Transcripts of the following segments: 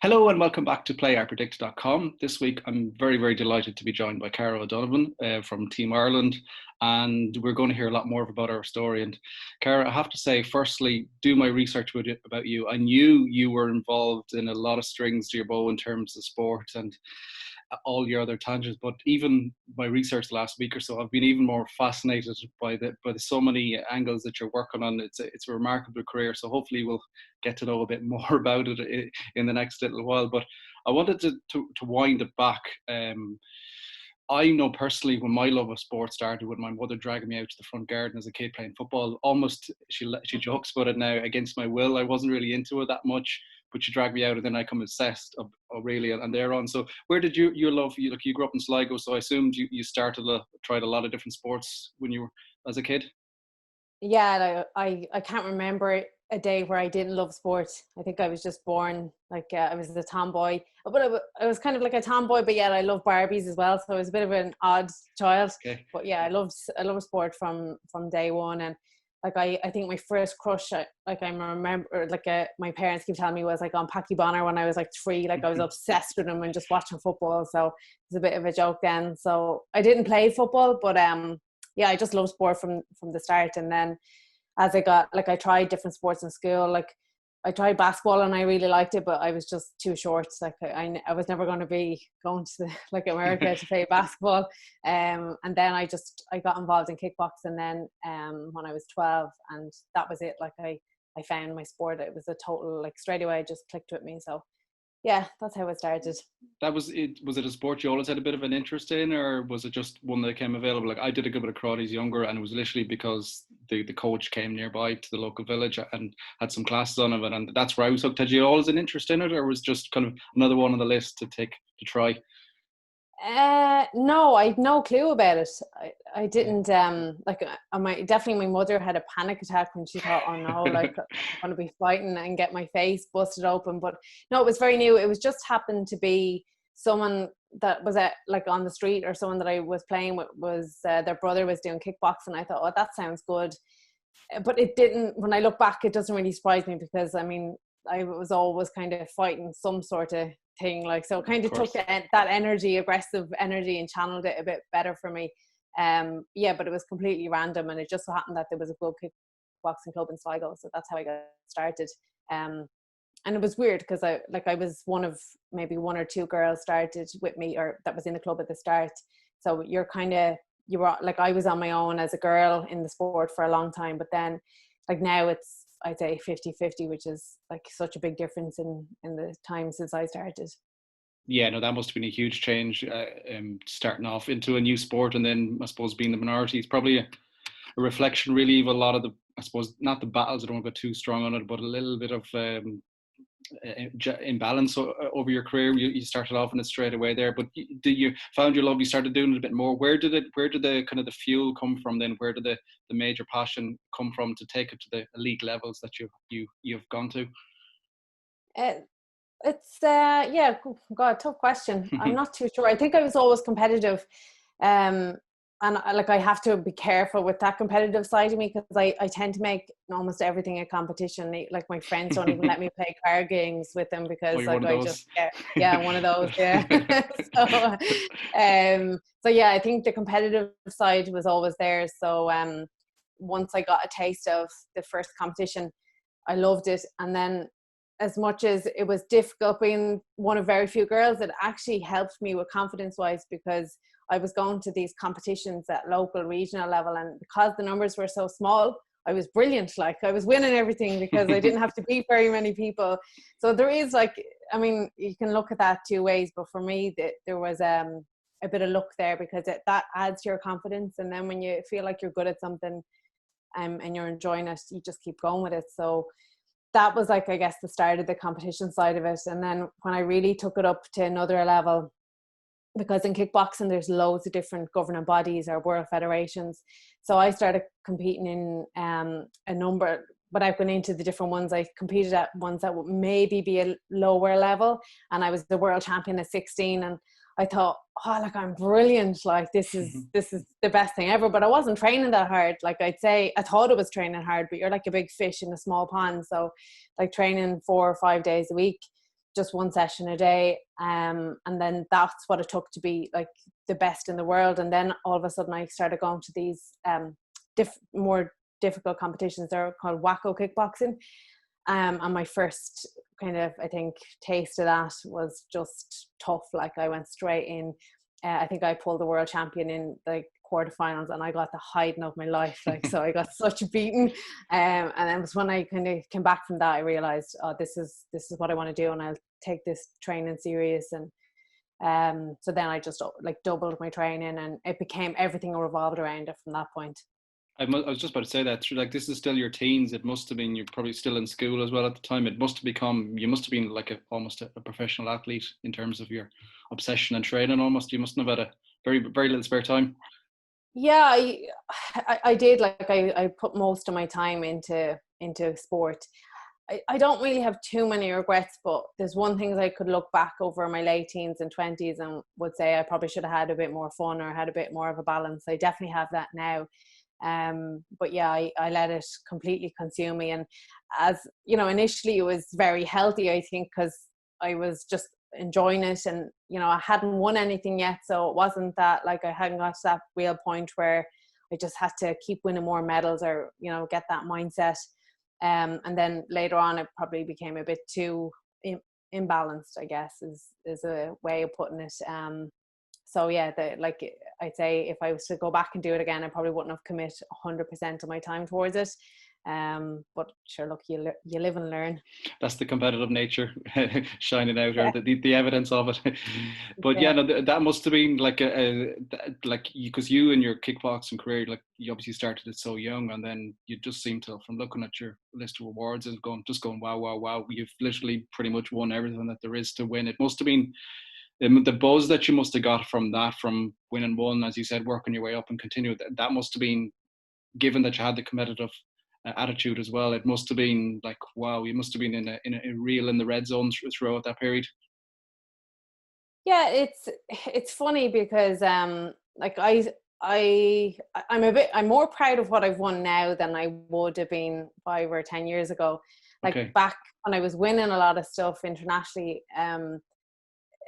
Hello and welcome back to PlayIPredict.com. This week I'm very, very delighted to be joined by Caradh O'Donovan from Team Ireland, and we're going to hear a lot more about our story. And Caradh, I have to say, firstly, do my research about you. I knew you were involved in a lot of strings to your bow in terms of sport and all your other tangents, but even my research the last week or so, I've been even more fascinated by the so many angles that you're working on. It's a remarkable career, so hopefully we'll get to know a bit more about it in the next little while. But I wanted to wind it back. I know personally when my love of sport started with my mother dragging me out to the front garden as a kid playing football. Almost, she jokes about it now, against my will. I wasn't really into it that much, but she dragged me out, and then I become obsessed of really and thereon. So where did your love? You grew up in Sligo, so I assumed you tried a lot of different sports when you were as a kid. Yeah, I can't remember a day where I didn't love sport. I think I was just born I was a tomboy, but I was kind of like a tomboy, but yet I love Barbies as well. So I was a bit of an odd child. Okay. But yeah, I loved sport from day one. And I think my first crush, I remember my parents keep telling me, was like on Packy Bonner when I was like 3. Like I was obsessed with him and just watching football. So it was a bit of a joke then. So I didn't play football, but yeah, I just loved sport from the start. And then as I tried different sports in school. Like I tried basketball and I really liked it, but I was just too short. Like I was never going to be going to America to play basketball. And then I got involved in kickboxing then when I was 12, and that was it. Like I found my sport. It was a total, like straight away it just clicked with me. So yeah, that's how it started. That was it. Was it a sport you always had a bit of an interest in, or was it just one that came available? Like I did a good bit of karate as younger, and it was literally because the coach came nearby to the local village and had some classes on it, and that's where I was hooked. Had you always an interest in it, or was it just kind of another one on the list to try? No, I had no clue about it. I didn't definitely my mother had a panic attack when she thought, oh no, like I'm going to be fighting and get my face busted open. But no, it was very new. It was just happened to be someone that was on the street, or someone that I was playing with was their brother was doing kickboxing. I thought, oh, that sounds good. But it didn't. When I look back, it doesn't really surprise me, because I mean, I was always kind of fighting some sort of thing, like, so kind of took that energy, aggressive energy, and channeled it a bit better for me. Yeah, but it was completely random, and it just so happened that there was a good kickboxing club in Sligo, so that's how I got started. And it was weird because I was one of maybe 1 or 2 girls started with me, or that was in the club at the start. So you were like, I was on my own as a girl in the sport for a long time, but then like now it's, I'd say 50-50, which is like such a big difference in the time since I started. Yeah, no, that must have been a huge change, starting off into a new sport, and then I suppose being the minority is probably a reflection really of a lot of the, I suppose, not the battles, I don't want to go too strong on it, but a little bit of imbalance over your career. You started off in it straight away there, but you found your love, you started doing it a bit more. Where did the kind of the fuel come from then? Where did the major passion come from to take it to the elite levels that you've gone to? It's yeah, God, tough question. I'm not too sure. I think I was always competitive, and I have to be careful with that competitive side of me, because I tend to make almost everything a competition. Like my friends don't even let me play card games with them, because like I just yeah, one of those, yeah. So yeah, I think the competitive side was always there. So once I got a taste of the first competition, I loved it. And then, as much as it was difficult being one of very few girls, it actually helped me with confidence-wise, because I was going to these competitions at local, regional level, and because the numbers were so small, I was brilliant. Like I was winning everything because I didn't have to beat very many people. So there is, like, I mean, you can look at that 2 ways, but for me, there was a bit of luck there, because that adds to your confidence. And then when you feel like you're good at something and you're enjoying it, you just keep going with it. So that was, like, I guess, the start of the competition side of it. And then when I really took it up to another level, because in kickboxing there's loads of different governing bodies or world federations, so I started competing in a number, but I've gone into the different ones. I competed at ones that would maybe be a lower level, and I was the world champion at 16, and I thought, oh, like, I'm brilliant, like this is the best thing ever. But I wasn't training that hard. Like, I'd say I thought it was training hard, but you're like a big fish in a small pond, so like training 4 or 5 days a week just one session a day. And then that's what it took to be like the best in the world. And then all of a sudden I started going to these more difficult competitions. They're called Wacko kickboxing. And my first kind of, I think, taste of that was just tough. Like I went straight in. I think I pulled the world champion in like quarterfinals, and I got the hiding of my life. Like, so I got such a beating. And then it was when I kind of came back from that, I realized, oh, this is what I want to do, and I'll take this training serious. And so then I just like doubled my training, and it became, everything revolved around it from that point. I was just about to say that, like, this is still your teens. It must have been, you're probably still in school as well at the time. It must have become, you must have been like almost a professional athlete in terms of your obsession and training almost. You mustn't have had a very, very little spare time. Yeah, I did. Like I put most of my time into sport. I don't really have too many regrets, but there's one thing I could look back over my late teens and 20s and would say I probably should have had a bit more fun or had a bit more of a balance. I definitely have that now. But yeah, I let it completely consume me. And as you know, initially it was very healthy, I think, because I was just enjoying it, and you know, I hadn't won anything yet, so it wasn't that like I hadn't got to that real point where I just had to keep winning more medals or, you know, get that mindset. And then later on it probably became a bit too imbalanced, I guess is a way of putting it. So yeah, like I'd say if I was to go back and do it again, I probably wouldn't have commit 100% of my time towards it. But sure, look, you live and learn. That's the competitive nature shining out, or the evidence of it. But Yeah. yeah, no, that must have been like like, because you in your kickboxing career, like you obviously started it so young, and then you just seem to, from looking at your list of awards, and going wow, wow, wow, you've literally pretty much won everything that there is to win. It must have been the buzz that you must have got from that, from winning one, as you said, working your way up and continue. That must have been, given that you had the competitive attitude as well, it must have been like, wow, you must have been in a real in the red zone throughout that period. Yeah, it's funny because like I'm more proud of what I've won now than I would have been 5 or 10 years ago. Like Okay. back when I was winning a lot of stuff internationally,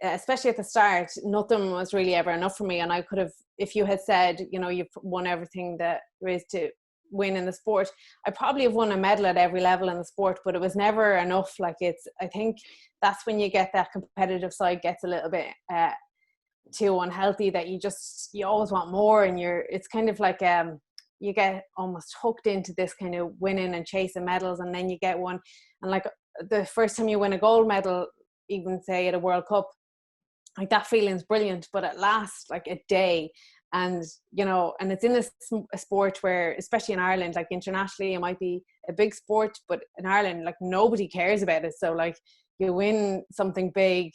especially at the start, nothing was really ever enough for me. And I could have, if you had said, you know, you've won everything that there is to win in the sport, I probably have won a medal at every level in the sport, but it was never enough. Like I think that's when you get that competitive side gets a little bit too unhealthy, that you always want more, and it's kind of like you get almost hooked into this kind of winning and chasing medals, and then you get one, and like the first time you win a gold medal, even say at a World Cup, like that feeling's brilliant, but it lasts like a day. And you know, and it's in a sport where, especially in Ireland, like internationally it might be a big sport, but in Ireland like nobody cares about it. So like you win something big,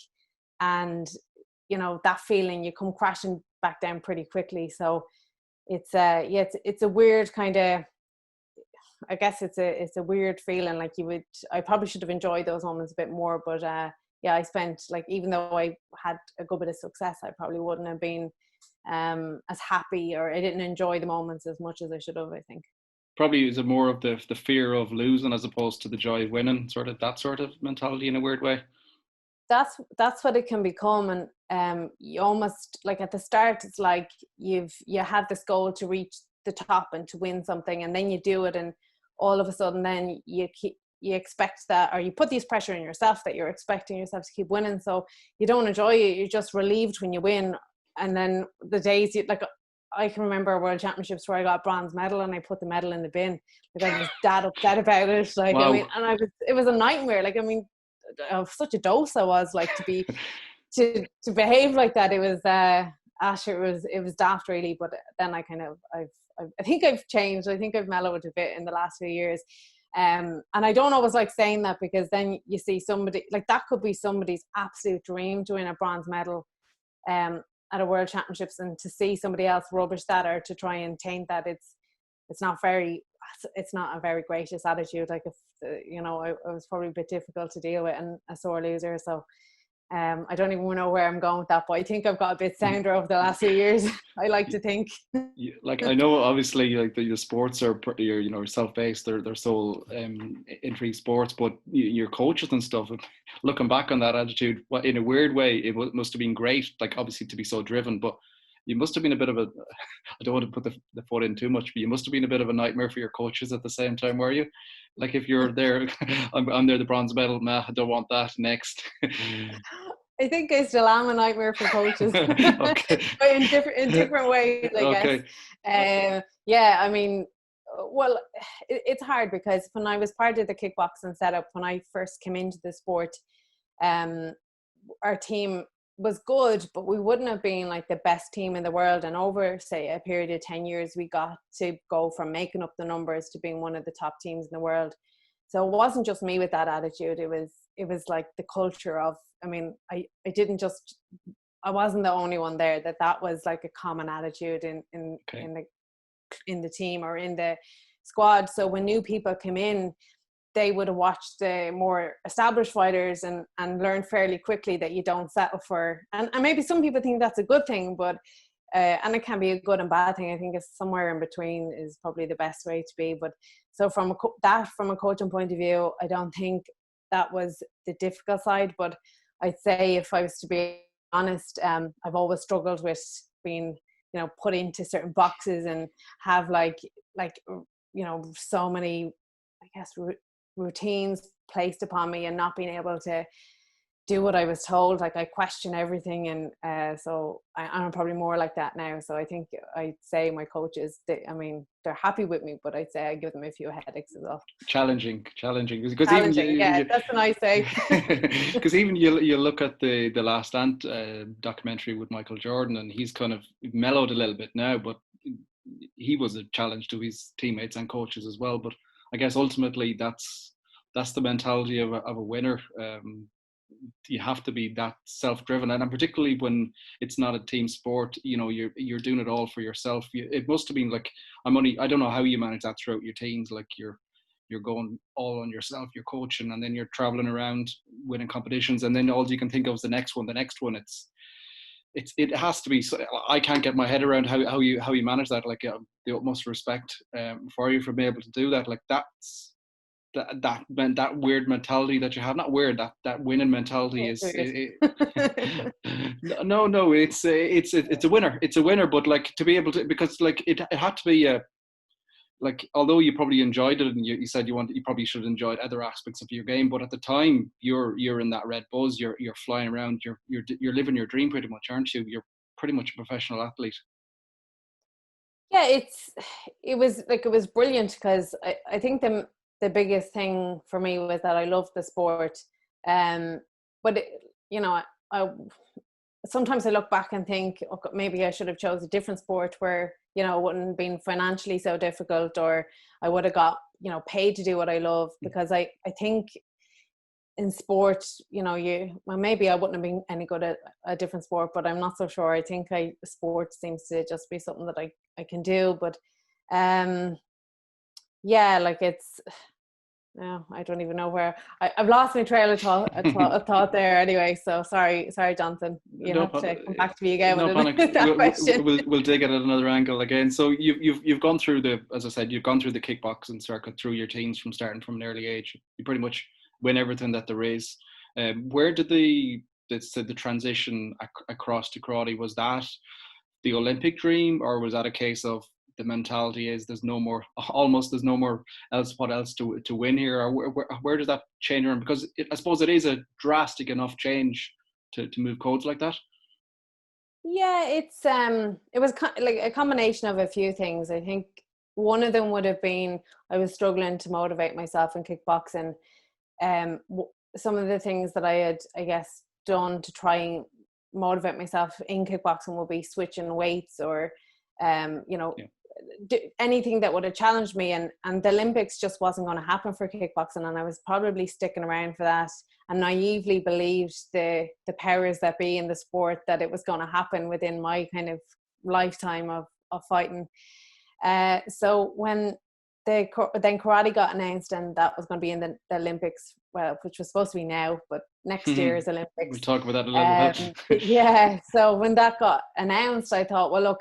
and you know, that feeling, you come crashing back down pretty quickly. So it's it's a weird kind of, I guess it's a weird feeling. Like I probably should have enjoyed those moments a bit more, but yeah, I spent, like, even though I had a good bit of success, I probably wouldn't have been as happy, or I didn't enjoy the moments as much as I should have, I think. Probably is it more of the fear of losing as opposed to the joy of winning, sort of that sort of mentality in a weird way. That's what it can become. And you almost, like, at the start it's like you have this goal to reach the top and to win something, and then you do it, and all of a sudden then you expect that, or you put these pressure on yourself that you're expecting yourself to keep winning, so you don't enjoy it. You're just relieved when you win. And then the days like, I can remember World Championships where I got a bronze medal and I put the medal in the bin. Like, I was that upset about it. Like, wow. I mean, and it was a nightmare. Like, I mean, of such a dose I was, like, to behave like that. It was it was daft, really. But then I think I've changed. I think I've mellowed a bit in the last few years. And I don't always like saying that, because then you see somebody, like, that could be somebody's absolute dream to win a bronze medal at a World Championships, and to see somebody else rubbish that or to try and taint that, it's not a very gracious attitude. Like, if you know, I was probably a bit difficult to deal with and a sore loser. So I don't even know where I'm going with that, but I think I've got a bit sounder over the last few years. I like to think. Like, I know obviously like the sports are self-based, they're so intrigue sports, but your coaches and stuff, looking back on that attitude, what in a weird way it must have been great, like obviously to be so driven, but you must have been a bit of a, I don't want to put the foot in too much, but you must have been a bit of a nightmare for your coaches at the same time, were you? Like, if you're there, I'm there the bronze medal, I don't want that, next. I think I still am a nightmare for coaches. Okay. But in different ways, I guess. Okay. Yeah, I mean, well, it's hard because when I was part of the kickboxing setup, when I first came into the sport, our team was good, but we wouldn't have been like the best team in the world. And over, say, a period of 10 years, we got to go from making up the numbers to being one of the top teams in the world. So it wasn't just me with that attitude. It was like the culture of, I mean, I wasn't the only one there, that was like a common attitude in the team or in the squad. So when new people came in, they would have watched the more established fighters and learned fairly quickly that you don't settle for, and maybe some people think that's a good thing, but and it can be a good and bad thing. I think it's somewhere in between is probably the best way to be. But so from a coaching point of view, I don't think that was the difficult side. But I'd say, if I was to be honest, I've always struggled with being, put into certain boxes and have like so many, I guess, routines placed upon me, and not being able to do what I was told. Like, I question everything, and so I'm probably more like that now. So I think I'd say my coaches, they're happy with me, but I'd say I give them a few headaches as well. Challenging. Because challenging, that's what I say. Because even you look at the Last Dance documentary with Michael Jordan, and he's kind of mellowed a little bit now, but he was a challenge to his teammates and coaches as well. But I guess ultimately that's the mentality of a winner. You have to be that self-driven, and particularly when it's not a team sport, you're doing it all for yourself. It must have been like, I don't know how you manage that throughout your teams. Like, you're going all on yourself, you're coaching, and then you're traveling around winning competitions, and then all you can think of is the next one. It has to be. I can't get my head around how you manage that. Like, the utmost respect for you for being able to do that. Like, that's that weird mentality that you have. Not weird, that winning mentality is. No, it's a winner. It's a winner, but like, to be able to, because like it had to be like, although you probably enjoyed it, and you said you probably should have enjoyed other aspects of your game, but at the time you're in that red buzz, you're flying around, you're living your dream pretty much, aren't you? You're pretty much a professional athlete. Yeah, it was brilliant, because I think the biggest thing for me was that I loved the sport, but sometimes I look back and think, okay, maybe I should have chose a different sport where, it wouldn't have been financially so difficult, or I would have got, paid to do what I love. Because I think in sport, maybe I wouldn't have been any good at a different sport, but I'm not so sure. I think sport seems to just be something that I can do. But yeah, like, it's, no, I don't even know where I've lost my trail of thought there. Anyway, so sorry, Jonathan. You have to come back to me again with that question. We'll dig at it another angle again. So you've gone through as I said, you've gone through the kickboxing circuit, through your teams, from starting from an early age. You pretty much win everything that there is. Where did the transition across to karate? Was that the Olympic dream, or was that a case of the mentality is there's no more else to win here? Or where does that change around? Because I suppose it is a drastic enough change to move codes like that. Yeah, it was like a combination of a few things. I think one of them would have been, I was struggling to motivate myself in kickboxing. Some of the things that I had, I guess, done to try and motivate myself in kickboxing would be switching weights, or anything that would have challenged me, and the Olympics just wasn't going to happen for kickboxing, and I was probably sticking around for that, and naively believed the powers that be in the sport that it was going to happen within my kind of lifetime of fighting. So when then karate got announced, and that was going to be in the Olympics well, which was supposed to be now, but next year's Olympics. We'll talk about that a little bit. Yeah, so when that got announced, I thought, well, look,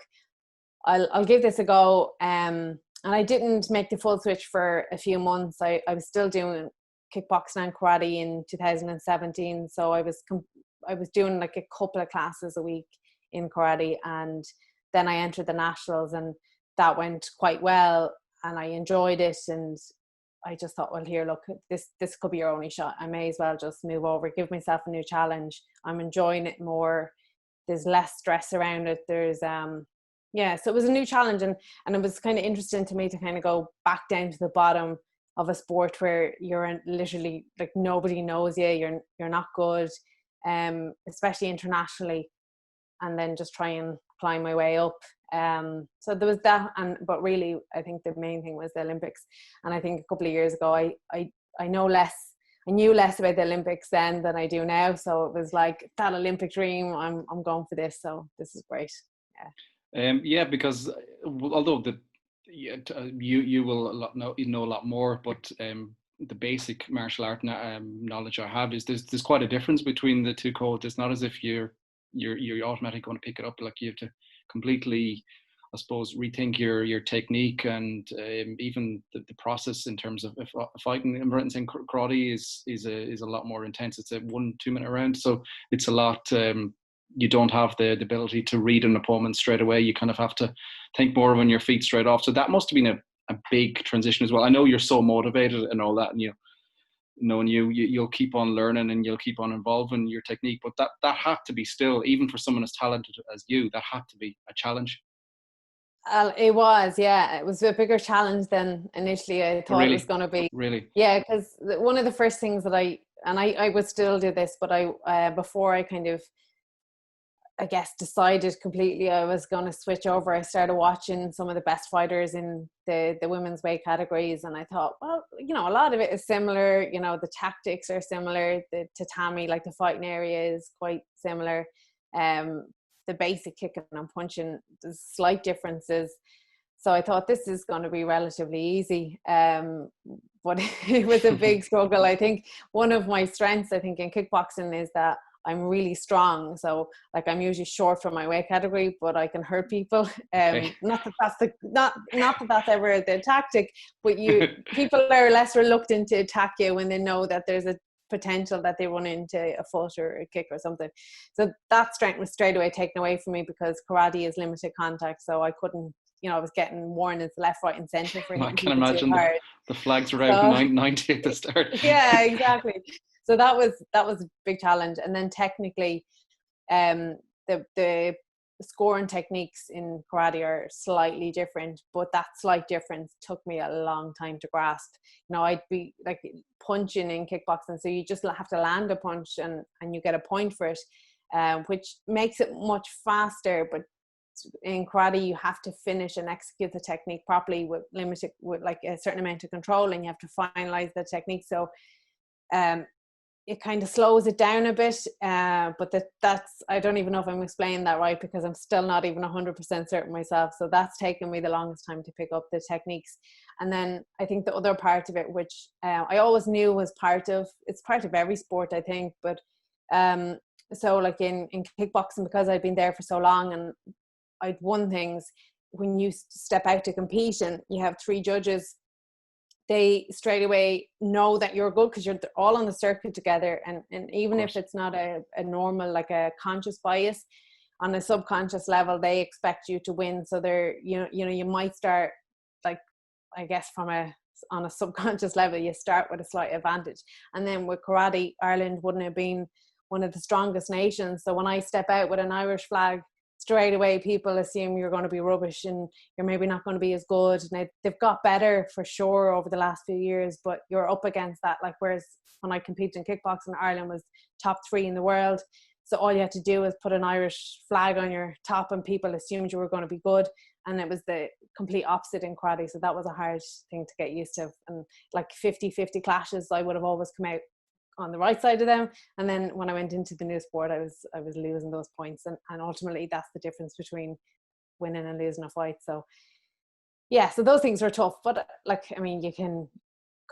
I'll give this a go. And I didn't make the full switch for a few months. I was still doing kickboxing and karate in 2017, so I was doing like a couple of classes a week in karate, and then I entered the nationals, and that went quite well, and I enjoyed it. And I just thought, well, here, look, this could be your only shot. I may as well just move over, give myself a new challenge. I'm enjoying it more. There's less stress around it. There's yeah, so it was a new challenge, and it was kind of interesting to me to kind of go back down to the bottom of a sport where you're literally like nobody knows you, you're not good, especially internationally, and then just try and climb my way up. So there was that, but really I think the main thing was the Olympics. And I think a couple of years ago I knew less about the Olympics then than I do now. So it was like that Olympic dream, I'm going for this, so this is great. Yeah. Yeah, because although you will know a lot more, but the basic martial art knowledge I have is there's quite a difference between the two codes. It's not as if you're automatically going to pick it up. Like you have to completely, I suppose, rethink your technique, and even the process in terms of fighting. I'm saying karate is a lot more intense. It's a 1-2 minute round, so it's a lot. You don't have the ability to read an opponent straight away. You kind of have to think more on your feet straight off. So that must have been a big transition as well. I know you're so motivated and all that, and you'll keep on learning and you'll keep on evolving your technique. But that had to be still, even for someone as talented as you, that had to be a challenge. It was, yeah. It was a bigger challenge than initially I thought it was going to be. Really? Yeah, because one of the first things that I would still do this, but before I kind of, I guess, decided completely I was going to switch over, I started watching some of the best fighters in the women's weight categories, and I thought, well, a lot of it is similar. The tactics are similar. The tatami, like the fighting area, is quite similar. The basic kicking and punching, there's slight differences. So I thought this is going to be relatively easy. But it was a big struggle. I think one of my strengths, I think, in kickboxing is that I'm really strong. So like I'm usually short for my weight category, but I can hurt people. Not that that's ever the tactic, but people are less reluctant to attack you when they know that there's a potential that they run into a foot or a kick or something. So that strength was straight away taken away from me because karate is limited contact. So I couldn't, I was getting warnings left, right and centre for hitting people too hard. The flags were out 90 at the start. Yeah, exactly. So that was a big challenge. And then technically, the scoring techniques in karate are slightly different, but that slight difference took me a long time to grasp. I'd be like punching in kickboxing, so you just have to land a punch and you get a point for it, which makes it much faster. But in karate, you have to finish and execute the technique properly with like a certain amount of control, and you have to finalize the technique. So it kind of slows it down a bit, but that's I don't even know if I'm explaining that right, because I'm still not even 100% certain myself. So that's taken me the longest time to pick up the techniques. And then I think the other part of it, which I always knew was it's part of every sport, I think, but so like in kickboxing, because I'd been there for so long and I'd won things, when you step out to compete and you have 3 judges, they straight away know that you're good because you're all on the circuit together. And even if it's not a normal, like a conscious bias, on a subconscious level, they expect you to win. So they're, you might start, like, I guess on a subconscious level, you start with a slight advantage. And then with karate, Ireland wouldn't have been one of the strongest nations. So when I step out with an Irish flag, straight away people assume you're going to be rubbish and you're maybe not going to be as good. And they've got better for sure over the last few years, but you're up against that. Like, whereas when I competed in kickboxing, Ireland was top 3 in the world. So all you had to do was put an Irish flag on your top and people assumed you were going to be good. And it was the complete opposite in karate. So that was a hard thing to get used to. And like 50-50 clashes, I would have always come out on the right side of them, and then when I went into the new sport, I was losing those points, and ultimately that's the difference between winning and losing a fight. So yeah, so those things were tough, but like, I mean, you can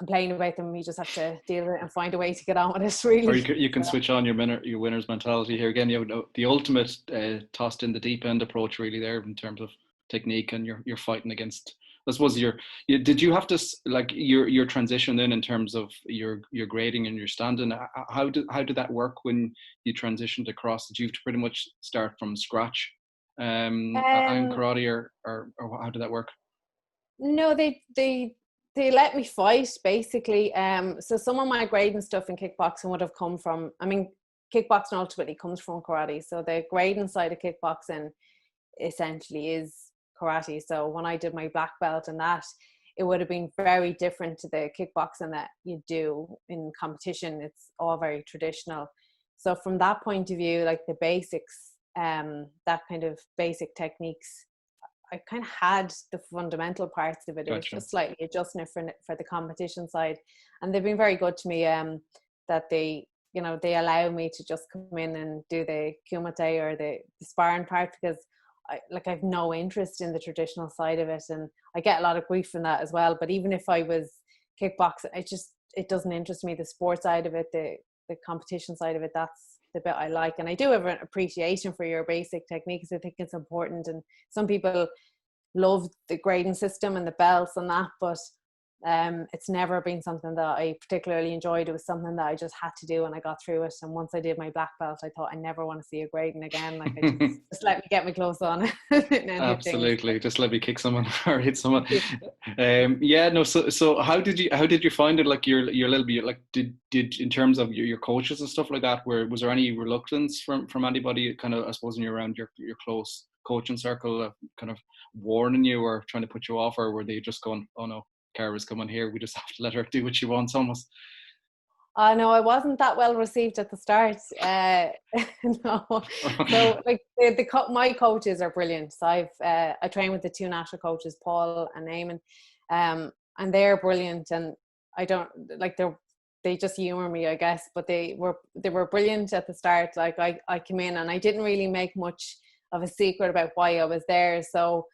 complain about them. You just have to deal with it and find a way to get on with it, really. Or you can switch on your winner's mentality here again. You know, the ultimate tossed in the deep end approach really there in terms of technique, and you're fighting against. I suppose did you have to like your transition then in terms of your grading and your standing? How did that work when you transitioned across? Did you have to pretty much start from scratch in karate, or how did that work? No, they let me fight basically. So some of my grading stuff in kickboxing would have come from, I mean, kickboxing ultimately comes from karate. So the grading side of kickboxing essentially is karate. So when I did my black belt and that, it would have been very different to the kickboxing that you do in competition. It's all very traditional. So from that point of view, like the basics, that kind of basic techniques, I kind of had the fundamental parts of it. It was just slightly adjusting it for the competition side. And they've been very good to me, that they allow me to just come in and do the kumite or the sparring part, because I've no interest in the traditional side of it, and I get a lot of grief from that as well. But even if I was kickboxing, it doesn't interest me. The sport side of it, the competition side of it, that's the bit I like. And I do have an appreciation for your basic techniques. I think it's important, and some people love the grading system and the belts and that, but it's never been something that I particularly enjoyed. It was something that I just had to do, and I got through it. And once I did my black belt, I thought I never want to see a grading again. Like, just let me get my gloves on. Absolutely, just let me kick someone or hit someone. No. So how did you find it? Like your little bit, like did in terms of your coaches and stuff like that, was there any reluctance from anybody kind of, I suppose, in around your close coaching circle, kind of warning you or trying to put you off, or were they just going, oh no, Cara's coming here, we just have to let her do what she wants almost? No, I wasn't that well received at the start. No. So like my coaches are brilliant. So I train with the two national coaches, Paul and Eamon, and they're brilliant. And I don't like they just humor me, I guess, but they were brilliant at the start. Like I came in and I didn't really make much of a secret about why I was there. So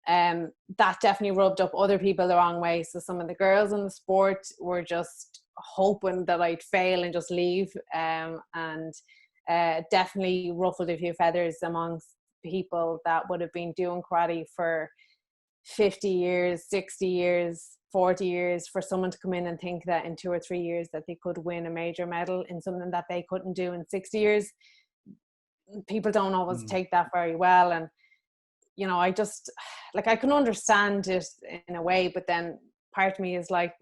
that definitely rubbed up other people the wrong way. So some of the girls in the sport were just hoping that I'd fail and just leave, and definitely ruffled a few feathers amongst people that would have been doing karate for 50 years, 60 years, 40 years, for someone to come in and think that in 2 or 3 years that they could win a major medal in something that they couldn't do in 60 years. People don't always take that very well. And I just, like, I can understand it in a way, but then part of me is like,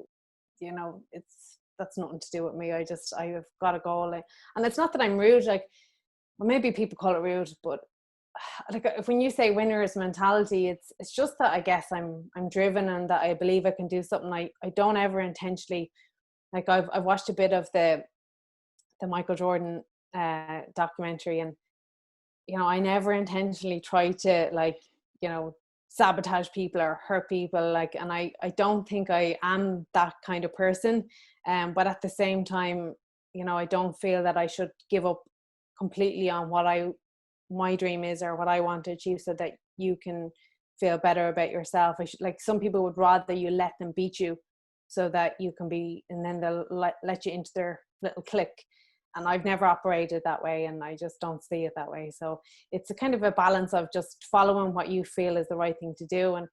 that's nothing to do with me. I've got a goal. And it's not that I'm rude, like, well, maybe people call it rude, but like, when you say winner's mentality, it's just that I guess I'm driven, and that I believe I can do something. I don't ever intentionally, like, I've watched a bit of the Michael Jordan documentary, and I never intentionally try to, like, sabotage people or hurt people, like, and I don't think I am that kind of person, but at the same time, I don't feel that I should give up completely on what my dream is or what I want to achieve, so that you can feel better about yourself. Like, some people would rather you let them beat you so that you can be, and then they'll let you into their little clique. And I've never operated that way, and I just don't see it that way. So it's a kind of a balance of just following what you feel is the right thing to do. And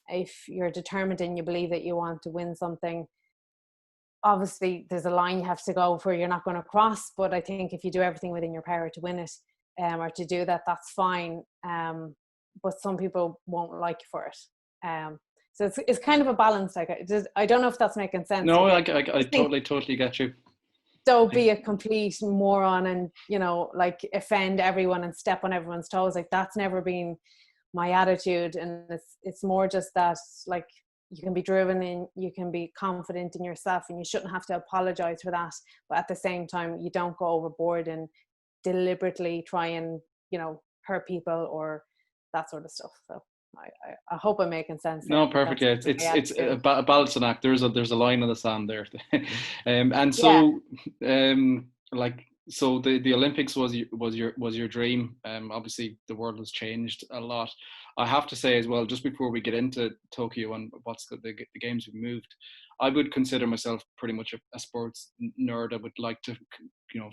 if you're determined and you believe that you want to win something, obviously there's a line you have to go where you're not going to cross. But I think if you do everything within your power to win it, or to do that, that's fine. But some people won't like you for it. So it's kind of a balance. Like, I don't know if that's making sense. No, I totally get you. Don't be a complete moron and, like, offend everyone and step on everyone's toes. Like, that's never been my attitude. And it's more just that, like, you can be driven and you can be confident in yourself, and you shouldn't have to apologize for that. But at the same time, you don't go overboard and deliberately try and, hurt people or that sort of stuff. So I hope I'm making sense. No, perfect. Yeah, it's a balancing act. There's a line in the sand there, and so like, so the Olympics was your dream. Obviously the world has changed a lot. I have to say as well, just before we get into Tokyo and what's the games we've moved, I would consider myself pretty much a sports nerd. I would like to,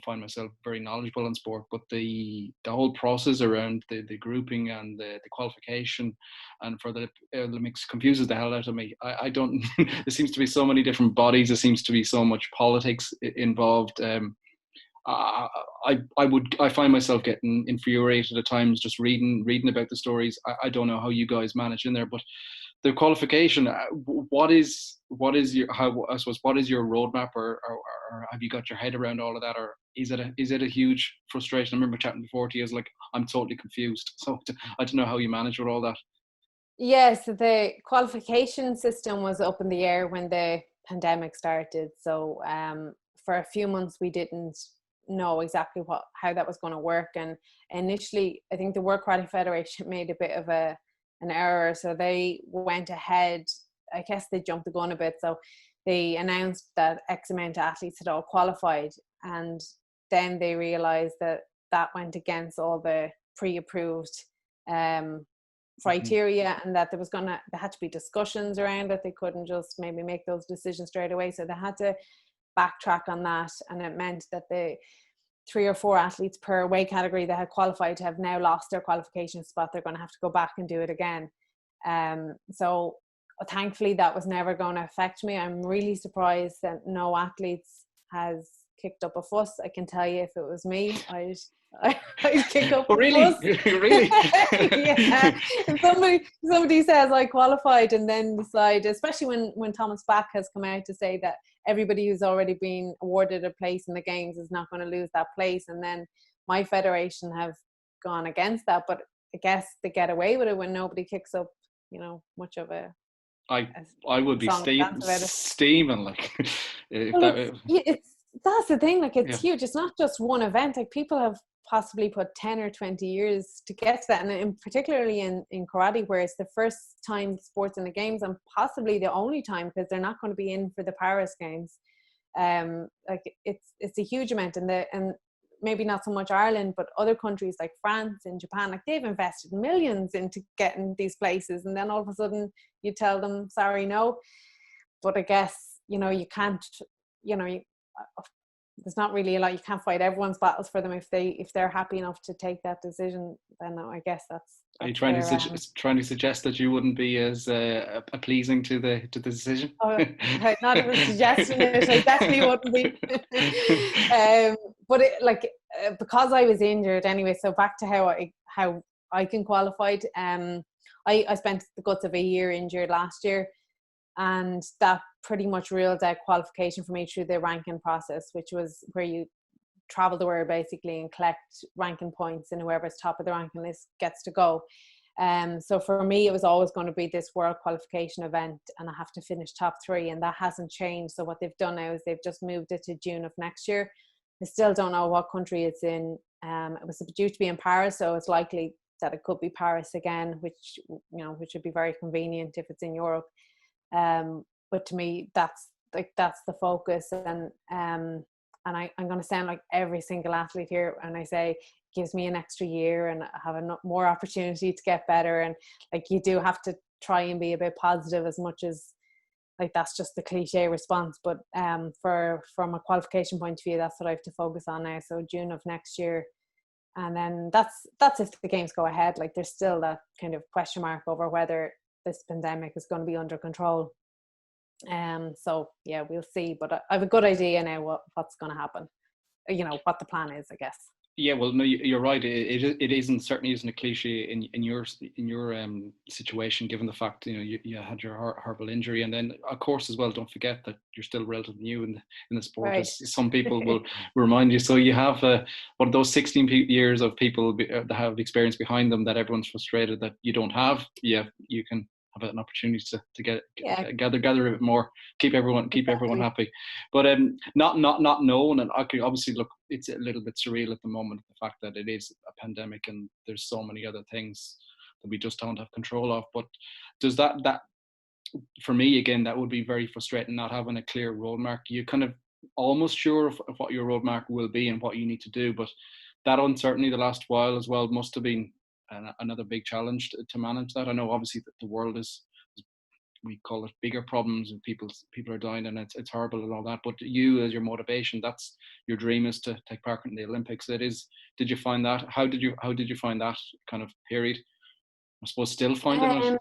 find myself very knowledgeable in sport, but the whole process around the grouping and the qualification and for the Olympics confuses the hell out of me. I don't. There seems to be so many different bodies. There seems to be so much politics involved. I find myself getting infuriated at times just reading about the stories. I don't know how you guys manage in there, but the qualification, what is your, how, I suppose, what is your roadmap, or have you got your head around all of that, or is it a huge frustration? I remember chatting before to you, I was like, I'm totally confused. So I don't know how you manage with all that. Yes, the qualification system was up in the air when the pandemic started. So for a few months we didn't know exactly how that was going to work. And initially, I think the World Karate Federation made a bit of an error. So they went ahead, I guess they jumped the gun a bit. So they announced that X amount of athletes had all qualified. And then they realized that that went against all the pre-approved criteria, and that there had to be discussions around it. They couldn't just maybe make those decisions straight away. So they had to backtrack on that. And it meant that the 3 or 4 athletes per weight category that had qualified have now lost their qualification spot. They're going to have to go back and do it again. So thankfully that was never going to affect me. I'm really surprised that no athletes has kicked up a fuss. I can tell you, if it was me, I'd kick up a fuss. Really? Yeah. If somebody says I qualified and then decide, especially when Thomas Bach has come out to say that everybody who's already been awarded a place in the games is not going to lose that place, and then my federation have gone against that. But I guess they get away with it when nobody kicks up, much of a I would be steaming like that's the thing, like it's yeah. huge. It's not just one event. Like people have possibly put 10 or 20 years to get to that, and particularly in karate, where it's the first time sports in the games, and possibly the only time, because they're not going to be in for the Paris games. Like it's a huge amount, and maybe not so much Ireland, but other countries like France and Japan, like they've invested millions into getting these places, and then all of a sudden you tell them sorry, no. But I guess you can't, there's not really a lot. You can't fight everyone's battles for them. If they're happy enough to take that decision, then I guess that's Are you trying to suggest that you wouldn't be as pleasing to the decision? Not even suggesting it. I definitely wouldn't be. But because I was injured anyway. So back to how I can qualified. I spent the guts of a year injured last year, and that pretty much ruled out qualification for me through the ranking process, which was where you travel the world basically and collect ranking points, and whoever's top of the ranking list gets to go. So for me, it was always going to be this world qualification event, and I have to finish top 3, and that hasn't changed. So what they've done now is they've just moved it to June of next year. I still don't know what country it's in. It was due to be in Paris, so it's likely that it could be Paris again, which would be very convenient if it's in Europe. But to me, that's the focus, and I'm going to sound like every single athlete here, and I say it gives me an extra year and I have more opportunity to get better. And like, you do have to try and be a bit positive, as much as like that's just the cliche response. But from a qualification point of view, that's what I have to focus on now. So June of next year, and then that's if the games go ahead. Like there's still that kind of question mark over whether this pandemic is going to be under control. So yeah, we'll see. But I have a good idea now what's going to happen. What the plan is, I guess. Yeah, well, no, you're right. It certainly isn't a cliche in your situation, given the fact you had your horrible injury, and then of course as well, don't forget that you're still relatively new in the sport. Right. As some people will remind you. So you have one of those 16 years of people that have experience behind them that everyone's frustrated that you don't have. Yeah, you can have an opportunity to gather a bit more, keep everyone happy. But not known, and obviously look, it's a little bit surreal at the moment, the fact that it is a pandemic and there's so many other things that we just don't have control of. But does that for me, again, that would be very frustrating, not having a clear roadmap. You're kind of almost sure of what your roadmap will be and what you need to do, but that uncertainty the last while as well must have been another big challenge to manage that. I know obviously that the world is we call it bigger problems, and people are dying, and it's horrible and all that. But you, as your motivation, that's your dream, is to take part in the Olympics. It is. Did you find that? How did you find that kind of period? I suppose still finding it.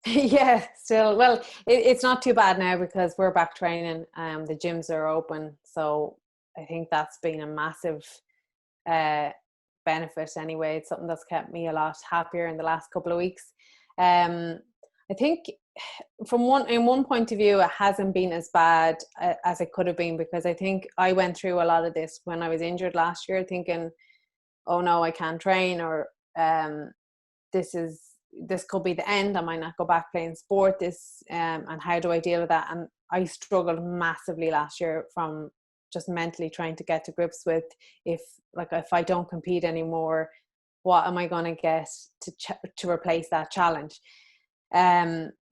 Yeah, still. Well, it's not too bad now because we're back training. The gyms are open, so I think that's been a massive benefit anyway. It's something that's kept me a lot happier in the last couple of weeks. I think from one point of view, it hasn't been as bad as it could have been, because I think I went through a lot of this when I was injured last year, thinking, oh no, I can't train, or this could be the end. I might not go back playing sport. And how do I deal with that? And I struggled massively last year from just mentally trying to get to grips with, if I don't compete anymore, what am I going to get to replace that challenge?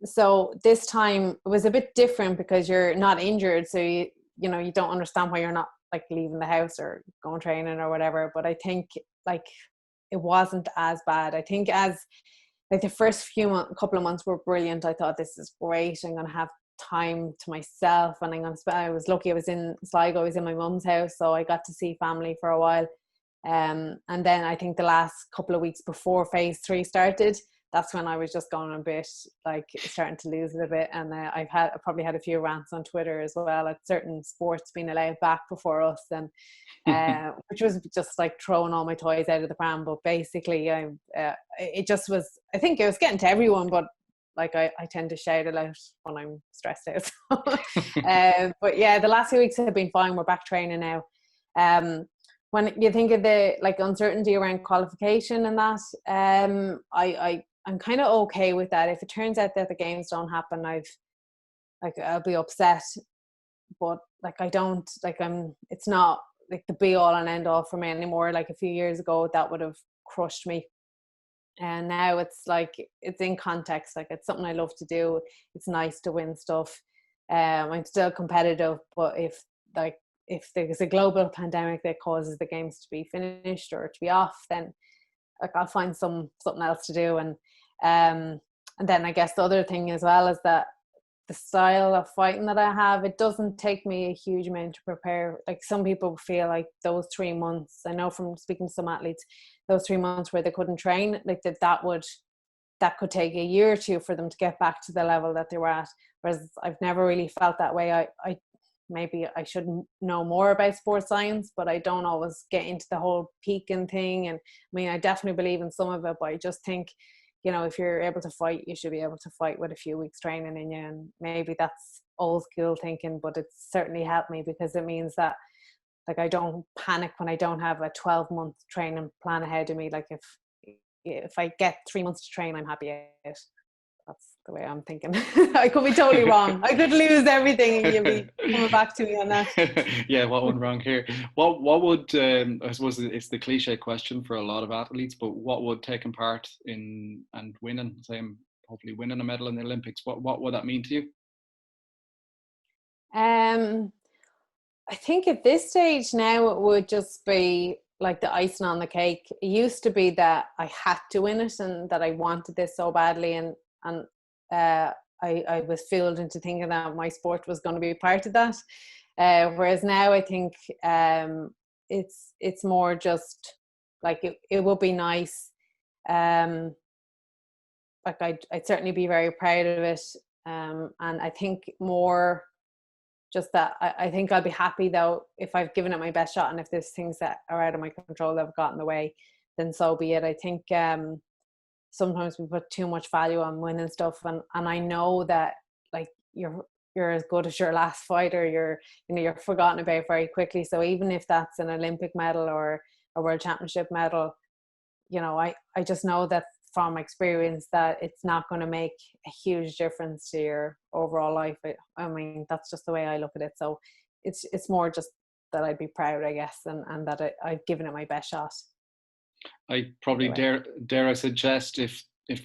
So this time it was a bit different because you're not injured, so you don't understand why you're not like leaving the house or going training or whatever. But I think like it wasn't as bad. I think as like the first couple of months were brilliant. I thought, this is great. I'm going to have time to myself, and I'm going to spend. I was lucky. I was in Sligo. I was in my mum's house, so I got to see family for a while. And then I think the last couple of weeks before phase 3 started, that's when I was just going a bit like starting to lose it a bit. And I probably had a few rants on Twitter as well at certain sports being allowed back before us, and which was just like throwing all my toys out of the pram. But basically, it just was. I think it was getting to everyone, but like I tend to shout it out when I'm stressed out. But yeah, the last few weeks have been fine. We're back training now. When you think of the like uncertainty around qualification and that, I'm kind of okay with that. If it turns out that the games don't happen, I'll be upset. But like it's not like the be all and end all for me anymore. Like a few years ago, that would have crushed me. And now it's like, it's in context. Like it's something I love to do. It's nice to win stuff. I'm still competitive, but if there's a global pandemic that causes the games to be finished or to be off, then like I'll find something else to do. And then I guess the other thing as well is that the style of fighting that I have, it doesn't take me a huge amount to prepare. Like some people feel like those 3 months, I know from speaking to some athletes, those 3 months where they couldn't train, like that could take a year or two for them to get back to the level that they were at. Whereas I've never really felt that way. I maybe I should know more about sports science, but I don't always get into the whole peaking thing. And I mean, I definitely believe in some of it, but I just think, if you're able to fight, you should be able to fight with a few weeks training in you. And maybe that's old school thinking, but it's certainly helped me, because it means that like I don't panic when I don't have a 12-month training plan ahead of me. Like if I get 3 months to train, I'm happy at it. That's the way I'm thinking. I could be totally wrong. I could lose everything and you'll be coming back to me on that. Yeah, what went wrong here? What would, I suppose it's the cliche question for a lot of athletes, but what would taking part in and winning, hopefully winning a medal in the Olympics, what would that mean to you? I think at this stage now it would just be like the icing on the cake. It used to be that I had to win it and that I wanted this so badly, and I was fooled into thinking that my sport was going to be part of that. Whereas now I think it's more just like it would be nice. Like I'd certainly be very proud of it, and I think more just that I think I'll be happy though if I've given it my best shot, and if there's things that are out of my control that have gotten in the way, then so be it. I think sometimes we put too much value on winning stuff, and I know that like you're as good as your last fight, or you're forgotten about very quickly. So even if that's an Olympic medal or a world championship medal, I just know that from experience that it's not going to make a huge difference to your overall life. I mean, that's just the way I look at it. So it's more just that I'd be proud, I guess, and that I've given it my best shot. I probably dare I suggest if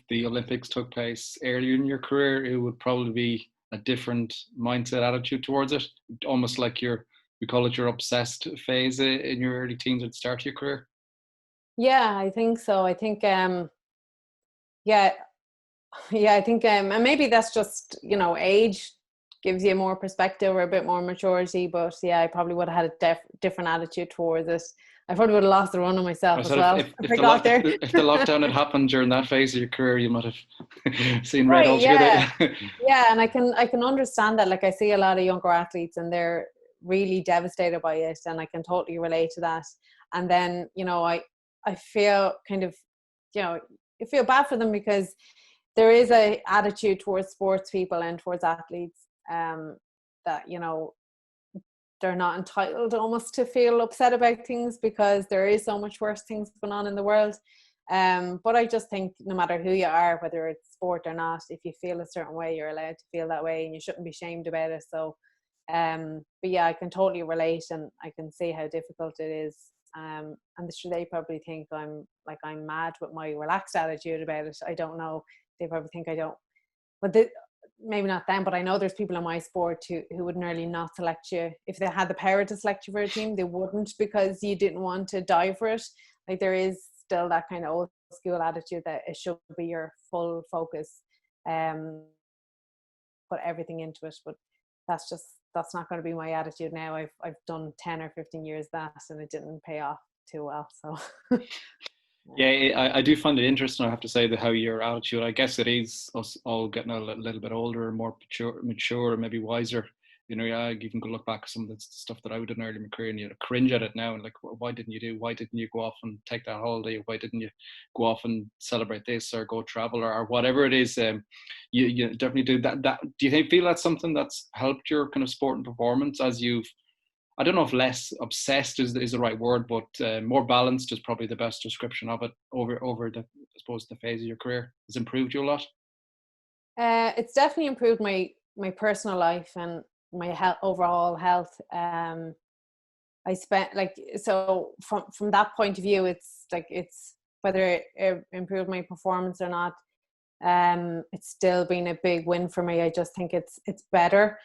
the Olympics took place earlier in your career, it would probably be a different mindset, attitude towards it. Almost like we call it your obsessed phase in your early teens at the start of your career. Yeah, I think so. I think Yeah, I think, and maybe that's just, age gives you more perspective or a bit more maturity. But yeah, I probably would have had a different attitude towards it. I probably would have lost the run on I myself as said well if I got there. if the lockdown had happened during that phase of your career, you might have seen red Right, altogether. yeah. Yeah, and I can understand that. Like, I see a lot of younger athletes and they're really devastated by it, and I can totally relate to that. And then, I feel kind of, I feel bad for them because there is a attitude towards sports people and towards athletes, that, they're not entitled almost to feel upset about things because there is so much worse things going on in the world. But I just think no matter who you are, whether it's sport or not, if you feel a certain way, you're allowed to feel that way and you shouldn't be shamed about it. So, but yeah, I can totally relate and I can see how difficult it is. And they probably think I'm mad with my relaxed attitude about it. I don't know. They probably think I don't. But maybe not them, but I know there's people in my sport who would nearly not select you. If they had the power to select you for a team, they wouldn't because you didn't want to die for it. Like, there is still that kind of old school attitude that it should be your full focus, put everything into it. But that's not going to be my attitude now. I've done 10 or 15 years that, and it didn't pay off too well. So Yeah, I do find it interesting. I have to say that how your attitude. I guess it is us all getting a little bit older, more mature, and maybe wiser. Yeah, you can go look back at some of the stuff that I would have early in my career, and you cringe at it now, and like, why didn't you do? Why didn't you go off and take that holiday? Why didn't you go off and celebrate this or go travel or whatever it is? You definitely do that. Do you feel that's something that's helped your kind of sport and performance as you've, I don't know if less obsessed is the right word, but more balanced is probably the best description of it over the, I suppose, the phase of your career has improved you a lot? it's definitely improved my personal life and my overall health. I spent, like, so from that point of view, it's whether it improved my performance or not. It's still been a big win for me. I just think it's better.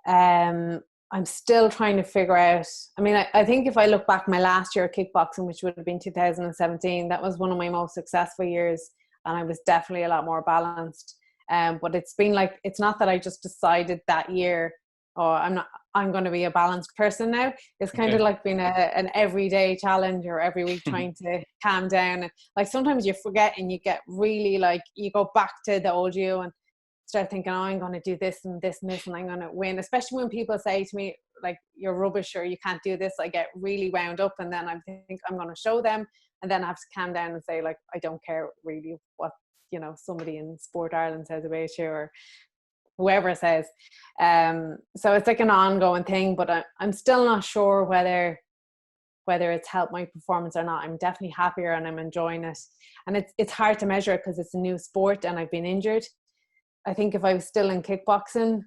I'm still trying to figure out. I mean, I think if I look back my last year of kickboxing, which would have been 2017, that was one of my most successful years, and I was definitely a lot more balanced. But it's been like, it's not that I just decided that year, oh, I'm going to be a balanced person now. It's kind of Okay. like being an everyday challenge or every week trying to calm down. And like, sometimes you forget and you get really, like, you go back to the old you and start thinking, oh, I'm going to do this and this and this and I'm going to win. Especially when people say to me, like, you're rubbish or you can't do this, I get really wound up, and then I think I'm going to show them, and then I have to calm down and say, like, I don't care really what somebody in Sport Ireland says about you or whoever says. So it's like an ongoing thing, but I'm still not sure whether it's helped my performance or not. I'm definitely happier and I'm enjoying it, and it's hard to measure because it's a new sport and I've been injured. I think if I was still in kickboxing,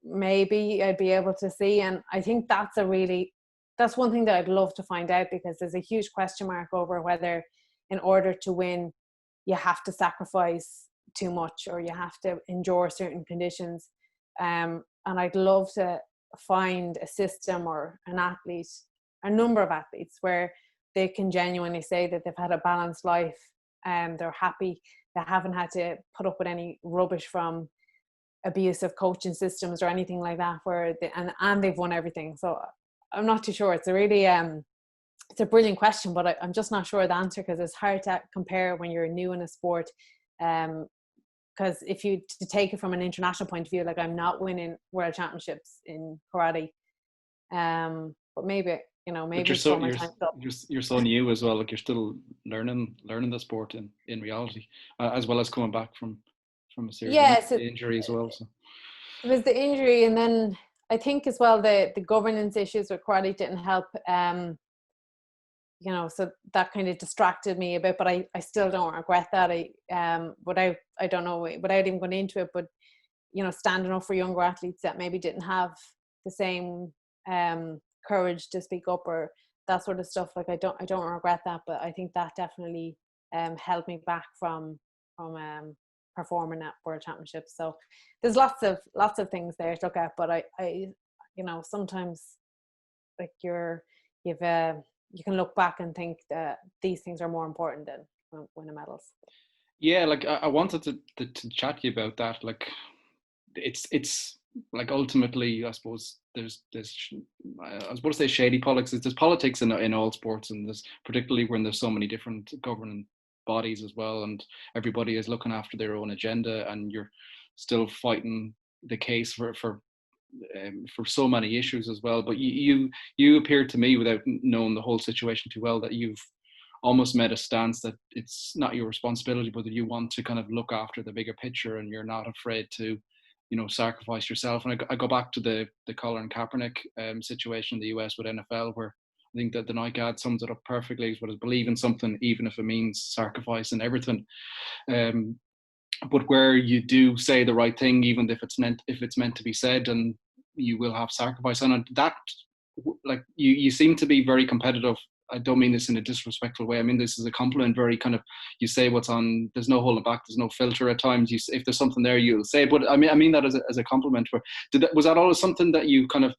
maybe I'd be able to see. And I think that's one thing that I'd love to find out, because there's a huge question mark over whether in order to win, you have to sacrifice too much or you have to endure certain conditions. And I'd love to find a system or a number of athletes where they can genuinely say that they've had a balanced life and they're happy. They haven't had to put up with any rubbish from abusive coaching systems or anything like that, where and they've won everything. So I'm not too sure. It's a really it's a brilliant question, but I'm just not sure of the answer, because it's hard to compare when you're new in a sport. Because if you to take it from an international point of view, like, I'm not winning world championships in karate, but maybe But maybe before my time's up. you're so new as well. Like, you're still learning the sport in reality, as well as coming back from a serious Yes, injury as well. So it was the injury, and then I think as well the governance issues with karate didn't help. So that kind of distracted me a bit, but I still don't regret that. I don't know, without even going into it, but standing up for younger athletes that maybe didn't have the same courage to speak up or that sort of stuff. Like, I don't regret that, but I think that definitely held me back from performing at world championships. So there's lots of things there to look at, but I sometimes, like, you can look back and think that these things are more important than winning medals. Yeah, like I wanted to chat to you about that. Like it's like ultimately, I suppose there's I was going to say shady politics. There's politics in all sports, and there's particularly when there's so many different governing bodies as well, and everybody is looking after their own agenda, and you're still fighting the case for so many issues as well. But you appeared to me, without knowing the whole situation too well, that you've almost made a stance that it's not your responsibility, but that you want to kind of look after the bigger picture, and you're not afraid to, sacrifice yourself. And I go back to the Colin Kaepernick situation in the US with NFL, where I think that the Nike ad sums it up perfectly. Is what is believe in something, even if it means sacrificing everything. Um, but where you do say the right thing, even if it's meant to be said, and you will have sacrifice. And that, like, you seem to be very competitive. I don't mean this in a disrespectful way. I mean this as a compliment. Very kind of, you say what's on. There's no holding back. There's no filter at times. If there's something there, you'll say. But I mean that as a compliment. Where was that always something that you kind of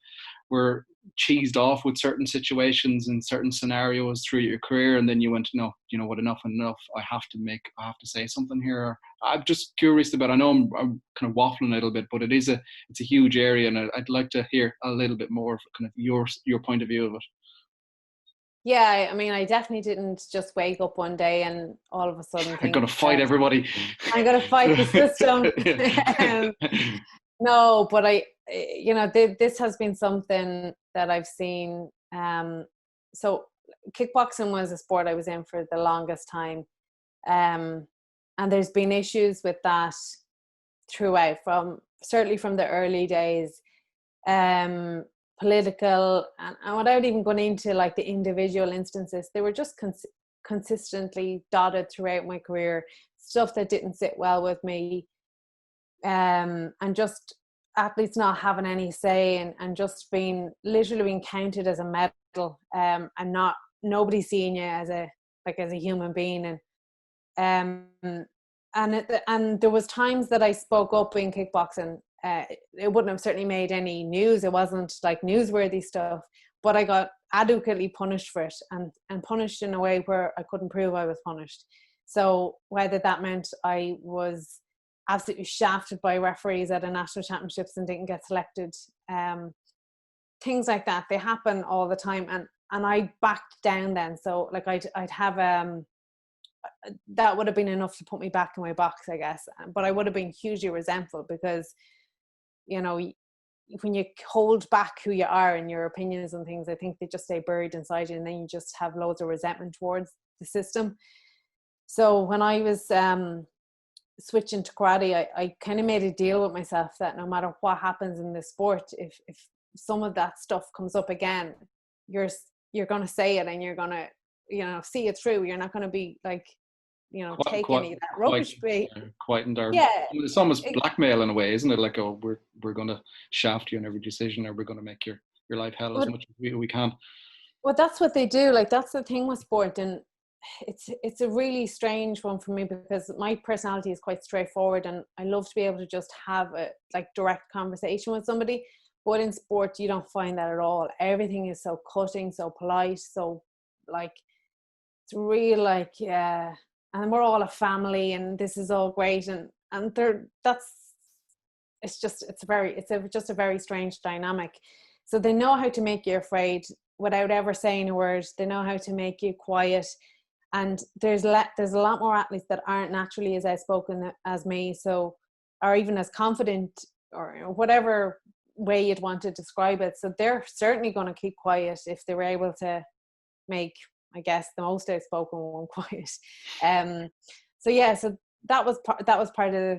were cheesed off with certain situations and certain scenarios through your career, and then you went, no, you know what, enough, I have to say something here? I'm just curious about, I know I'm kind of waffling a little bit, but it's a huge area, and I'd like to hear a little bit more of kind of your point of view of it. Yeah, I mean, I definitely didn't just wake up one day and all of a sudden I'm think, gonna fight everybody. I'm going to fight the system. No, but this has been something that I've seen. So kickboxing was a sport I was in for the longest time. And there's been issues with that throughout, certainly from the early days. Political, and without even going into like the individual instances, they were just consistently dotted throughout my career. Stuff that didn't sit well with me, and just athletes not having any say, and just being literally being counted as a medal, and not nobody seeing you as a human being. And there was times that I spoke up in kickboxing. It wouldn't have certainly made any news. It wasn't like newsworthy stuff, but I got adequately punished for it, and punished in a way where I couldn't prove I was punished. So whether that meant I was absolutely shafted by referees at a national championships and didn't get selected, things like that, they happen all the time, and I backed down then. So like I'd have that would have been enough to put me back in my box, I guess. But I would have been hugely resentful, because when you hold back who you are and your opinions and things, I think they just stay buried inside you, and then you just have loads of resentment towards the system. So when I was switching to karate, I kind of made a deal with myself that no matter what happens in this sport, if some of that stuff comes up again, you're going to say it, and you're going to see it through. You're not going to be like take any of that rubbish. Quietened our. Yeah, it's almost blackmail in a way, isn't it? Like, oh, we're going to shaft you in every decision, or we're going to make your life hell as much as we can. Well, that's what they do. Like, that's the thing with sport, and it's a really strange one for me, because my personality is quite straightforward, and I love to be able to just have a direct conversation with somebody. But in sport, you don't find that at all. Everything is so cutting, so polite, so like it's real, like, yeah. And we're all a family, and this is all great, and it's just a very strange dynamic. So they know how to make you afraid without ever saying a word. They know how to make you quiet, and there's a lot more athletes that aren't naturally as outspoken as me, so, or even as confident, or whatever way you'd want to describe it. So they're certainly going to keep quiet if they were able to make, I guess, the most outspoken one quiet. So yeah, so that was part of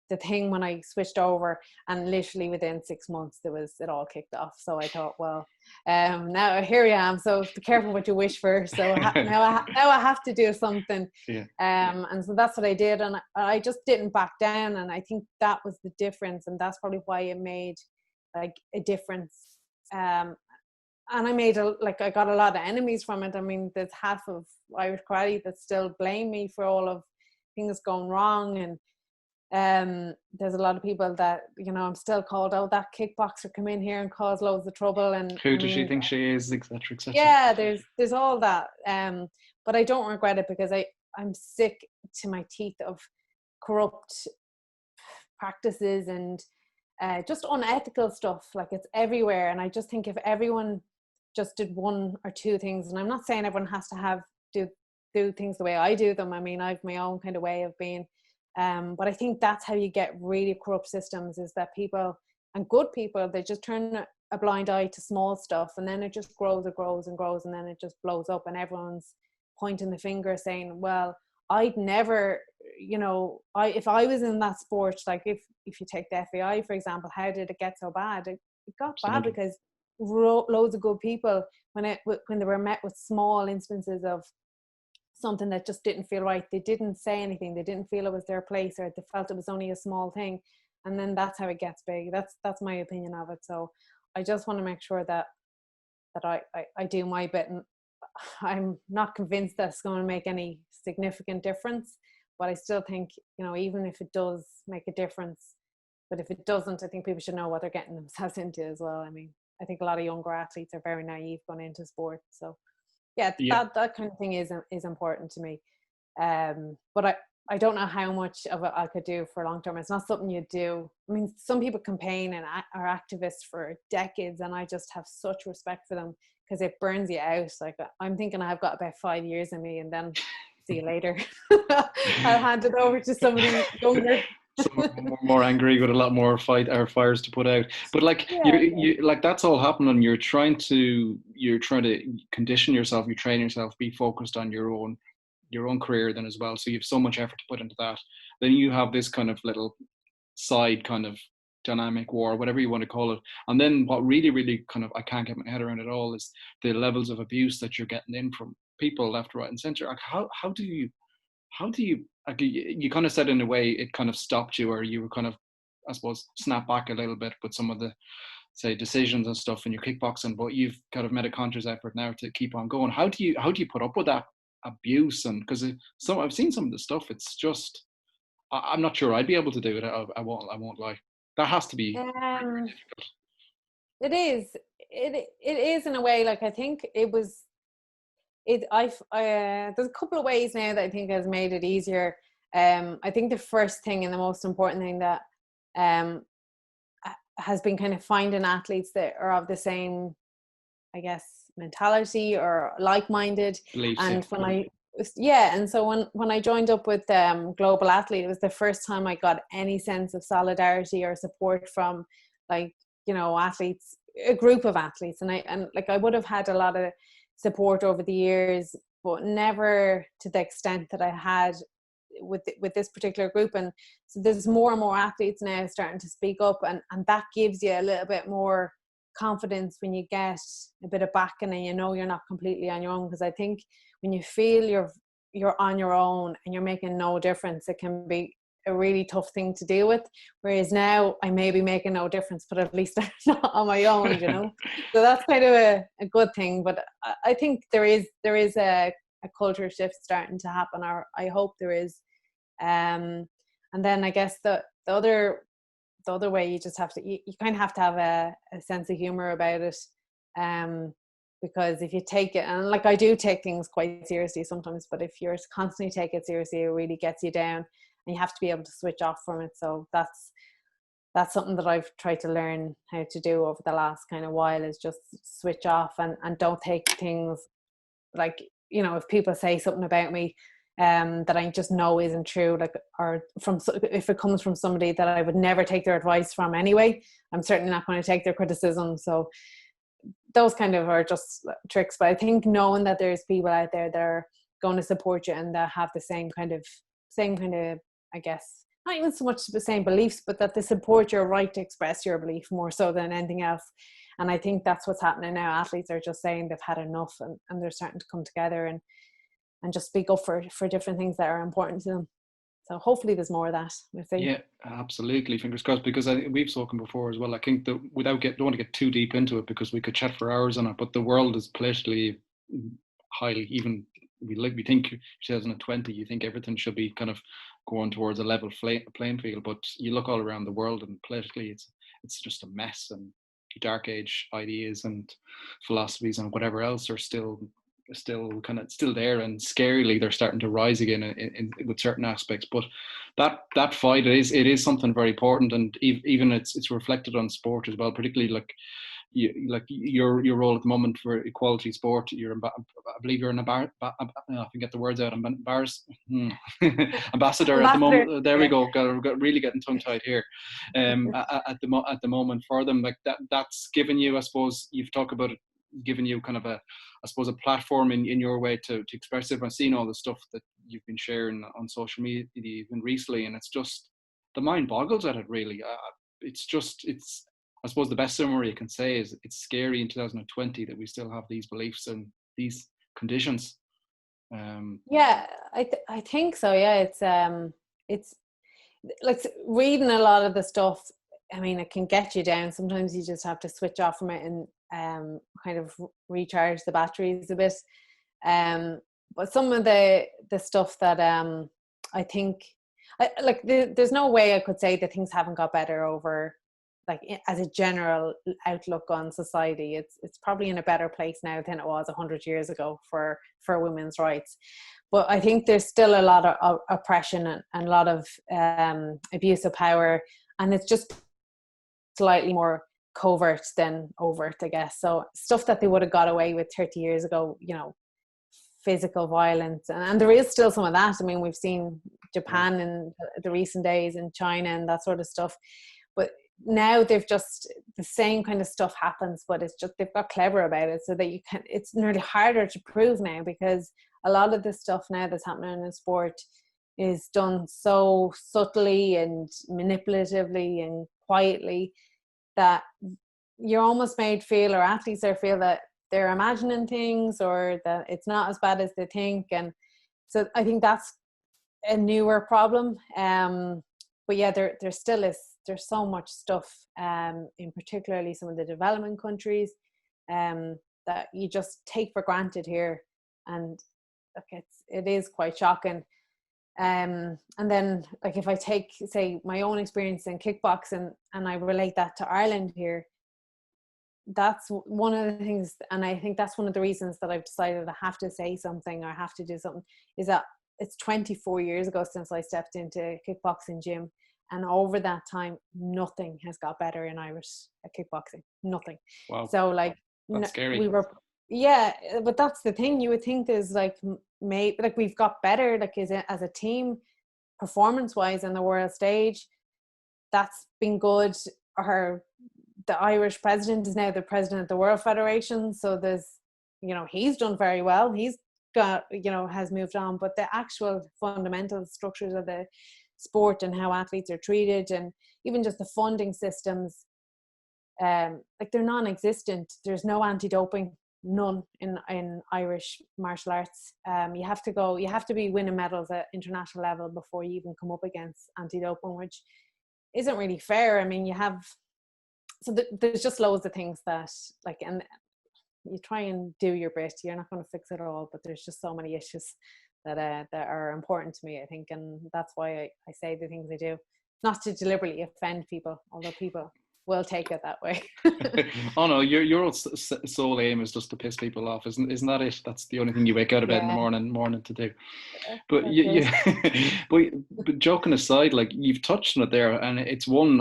the thing when I switched over, and literally within 6 months it all kicked off. So I thought, well, now here I am. So be careful what you wish for. So now I have to do something. Yeah. And so that's what I did, and I just didn't back down. And I think that was the difference, and that's probably why it made like a difference. And I made I got a lot of enemies from it. I mean, there's half of Irish karate that still blame me for all of things going wrong, and there's a lot of people that I'm still called, oh, that kickboxer come in here and cause loads of trouble, and who does she think she is, etc., etc. Yeah, there's all that, but I don't regret it, because I'm sick to my teeth of corrupt practices and just unethical stuff. Like, it's everywhere. And I just think if everyone just did one or two things, and I'm not saying everyone has to do things the way I do them. I mean, I've my own kind of way of being. But I think that's how you get really corrupt systems, is that people, and good people, they just turn a blind eye to small stuff, and then it just grows and grows and grows, and then it just blows up, and everyone's pointing the finger saying, well, I'd never, if I was in that sport, like if you take the FAI, for example, how did it get so bad? It got bad because loads of good people, when they were met with small instances of something that just didn't feel right, they didn't say anything, they didn't feel it was their place, or they felt it was only a small thing, and then that's how it gets big. That's my opinion of it. So I just want to make sure that I do my bit, and I'm not convinced that's going to make any significant difference, but I still think, even if it does make a difference, but if it doesn't, I think people should know what they're getting themselves into as well. I mean, I think a lot of younger athletes are very naive going into sport. So yeah. That kind of thing is important to me. But I don't know how much of it I could do for long term. It's not something you do. I mean, some people campaign and are activists for decades, and I just have such respect for them, because it burns you out. Like, I'm thinking I've got about 5 years in me, and then see you later. I'll hand it over to somebody younger. Some more angry with a lot more fires to put out. But like, you like, that's all happening. You're trying to condition yourself. You train yourself, be focused on your own career then as well. So you have so much effort to put into that. Then you have this kind of little side kind of dynamic war, whatever you want to call it. And then what really, really kind of, I can't get my head around it all, is the levels of abuse that you're getting in from people left, right, and center. Like, how do you like, you kind of said in a way it kind of stopped you, or you were kind of, I suppose, snap back a little bit with some of the, say, decisions and stuff in your kickboxing, but you've kind of made a conscious effort now to keep on going. How do you put up with that abuse? And because I've seen some of the stuff, it's just, I'm not sure I'd be able to do it. I won't lie. That has to be difficult. It is. It is, in a way. Like, I think it was. There's a couple of ways now that I think has made it easier. I think the first thing and the most important thing that has been kind of finding athletes that are of the same, I guess, mentality or like-minded. Beliefs, and when I joined up with Global Athlete, it was the first time I got any sense of solidarity or support from, like, athletes, a group of athletes, and I would have had a lot of support over the years, but never to the extent that I had with this particular group. And so there's more and more athletes now starting to speak up, and that gives you a little bit more confidence when you get a bit of backing, and you're not completely on your own. Because I think when you feel you're on your own and you're making no difference, it can be a really tough thing to deal with. Whereas now I may be making no difference, but at least I'm not on my own, So that's kind of a good thing. But I think there is a culture shift starting to happen, or I hope there is. And then I guess the other way, you just have to, you kind of have to have a sense of humor about it. Because if you take it, and like, I do take things quite seriously sometimes, but if you're constantly take it seriously, it really gets you down. And you have to be able to switch off from it. So that's something that I've tried to learn how to do over the last kind of while, is just switch off and don't take things like, if people say something about me that I just know isn't true, like, or if it comes from somebody that I would never take their advice from anyway, I'm certainly not going to take their criticism. So those kind of are just tricks. But I think knowing that there's people out there that are going to support you and that have the same kind of, I guess, not even so much the same beliefs, but that they support your right to express your belief more so than anything else. And I think that's what's happening now. Athletes are just saying they've had enough, and they're starting to come together and just speak up for different things that are important to them. So hopefully there's more of that. Yeah, absolutely. Fingers crossed, because we've spoken before as well. I think that don't want to get too deep into it, because we could chat for hours on it, but the world is politically highly, even we think 2020, you think everything should be kind of going towards a level playing field, but you look all around the world and politically it's just a mess, and dark age ideas and philosophies and whatever else are still still there, and scarily they're starting to rise again in with certain aspects. But that fight, it is something very important, and even it's reflected on sport as well, particularly like your role at the moment for equality sport. I believe you're an I can get the words out. Ambassador at the moment. There we go. Got really getting tongue tied here. At the moment for them, like that's given you, I suppose, you've talked about it, giving you kind of a platform in your way to express it. I've seen all the stuff that you've been sharing on social media even recently, and it's just, the mind boggles at it really. It's I suppose the best summary you can say is it's scary in 2020 that we still have these beliefs and these conditions. Yeah, I think so. Yeah, it's like reading a lot of the stuff. I mean, it can get you down. Sometimes you just have to switch off from it and kind of recharge the batteries a bit. But some of the stuff that I think, there's no way I could say that things haven't got better over, like, as a general outlook on society. It's probably in a better place now than it was 100 years ago for women's rights. But I think there's still a lot of oppression and a lot of abuse of power, and it's just slightly more covert than overt, I guess. So stuff that they would have got away with 30 years ago, physical violence, and there is still some of that. I mean, we've seen Japan in the recent days, and China and that sort of stuff. But now they've just, the same kind of stuff happens, but it's just, they've got clever about it, so that it's nearly harder to prove now, because a lot of the stuff now that's happening in sport is done so subtly and manipulatively and quietly that you're almost made feel, or athletes feel, that they're imagining things, or that it's not as bad as they think. And so I think that's a newer problem. But yeah, there still is, there's so much stuff, in particularly some of the development countries, that you just take for granted here. And it is quite shocking. And then, like, if I take, say, my own experience in kickboxing and I relate that to Ireland here, that's one of the things, and I think that's one of the reasons that I've decided I have to say something, or I have to do something, is that it's 24 years ago since I stepped into kickboxing gym, and over that time nothing has got better in Irish kickboxing. Nothing. Wow. So, like, that's scary. But that's the thing. You would think there's we've got better, like, as a team, performance wise, on the world stage. That's been good. The Irish president is now the president of the World Federation, so there's, he's done very well. He's got, has moved on, but the actual fundamental structures of the sport and how athletes are treated, and even just the funding systems, they're non-existent. There's no anti-doping, none in Irish martial arts. You have to be winning medals at international level before you even come up against anti-doping, which isn't really fair. I mean, there's just loads of things that, like, and you try and do your bit. You're not going to fix it all, but there's just so many issues that are important to me, I think, and that's why I say the things I do, not to deliberately offend people, although people will take it that way. Oh no, your sole aim is just to piss people off, isn't that it? That's the only thing you wake out of bed in the morning to do. But but joking aside, like, you've touched on it there, and it's one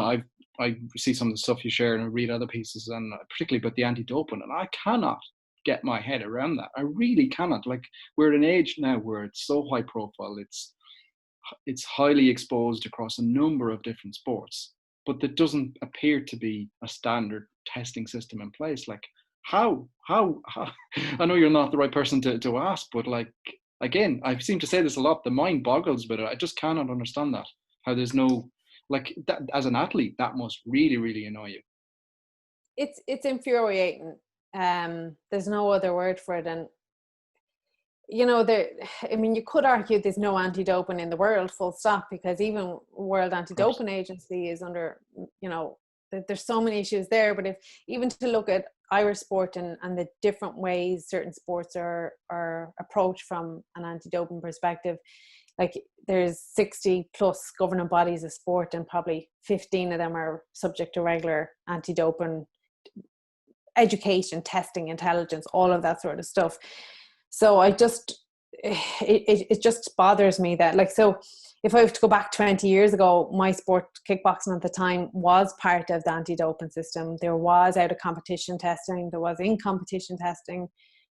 I see some of the stuff you share and read other pieces, and particularly about the anti-doping, and I cannot get my head around that. I really cannot. Like, we're at an age now where it's so high profile, it's highly exposed across a number of different sports, but there doesn't appear to be a standard testing system in place. Like, how I know you're not the right person to ask, but, like, again, I seem to say this a lot, the mind boggles with it. I just cannot understand that, how there's no, like, that, as an athlete, that must really, really annoy you. It's infuriating. There's no other word for it. And you could argue there's no anti-doping in the world, full stop, because even World Anti-Doping Agency is under, there's so many issues there. But if even to look at Irish sport and the different ways certain sports are approached from an anti-doping perspective, like, there's 60 plus governing bodies of sport, and probably 15 of them are subject to regular anti-doping education, testing, intelligence, all of that sort of stuff. So it just bothers me that, like, so if I have to go back 20 years ago, my sport, kickboxing at the time, was part of the anti-doping system. There was out of competition testing, there was in competition testing,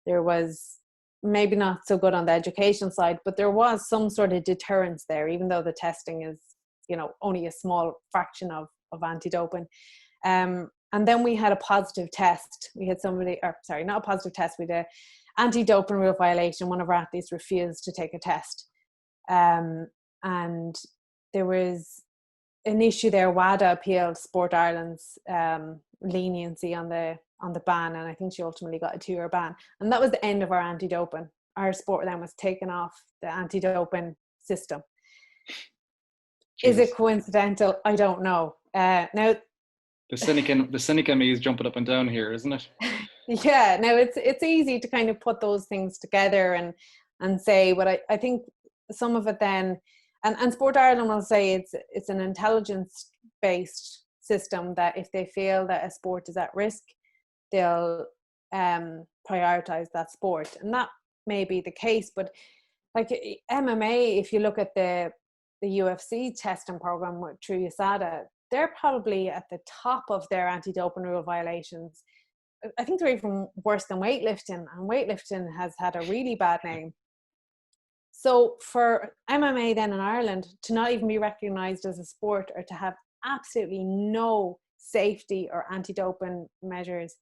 there was maybe not so good on the education side, but there was some sort of deterrence there, even though the testing is, only a small fraction of anti-doping. And then we had a positive test. We had not a positive test, we had an anti-doping rule violation. One of our athletes refused to take a test. And there was an issue there. WADA appealed Sport Ireland's leniency on the ban, and I think she ultimately got a 2-year ban. And that was the end of our anti-doping. Our sport then was taken off the anti-doping system. Jeez. Is it coincidental? I don't know. Now, the cynic in me is jumping up and down here, isn't it? Yeah. Now it's easy to kind of put those things together and say, but I think some of it then. And Sport Ireland will say it's an intelligence-based system, that if they feel that a sport is at risk, they'll prioritise that sport. And that may be the case, but like MMA, if you look at the UFC testing program through USADA, they're probably at the top of their anti-doping rule violations. I think they're even worse than weightlifting, and weightlifting has had a really bad name. So for MMA then in Ireland to not even be recognised as a sport, or to have absolutely no safety or anti-doping measures,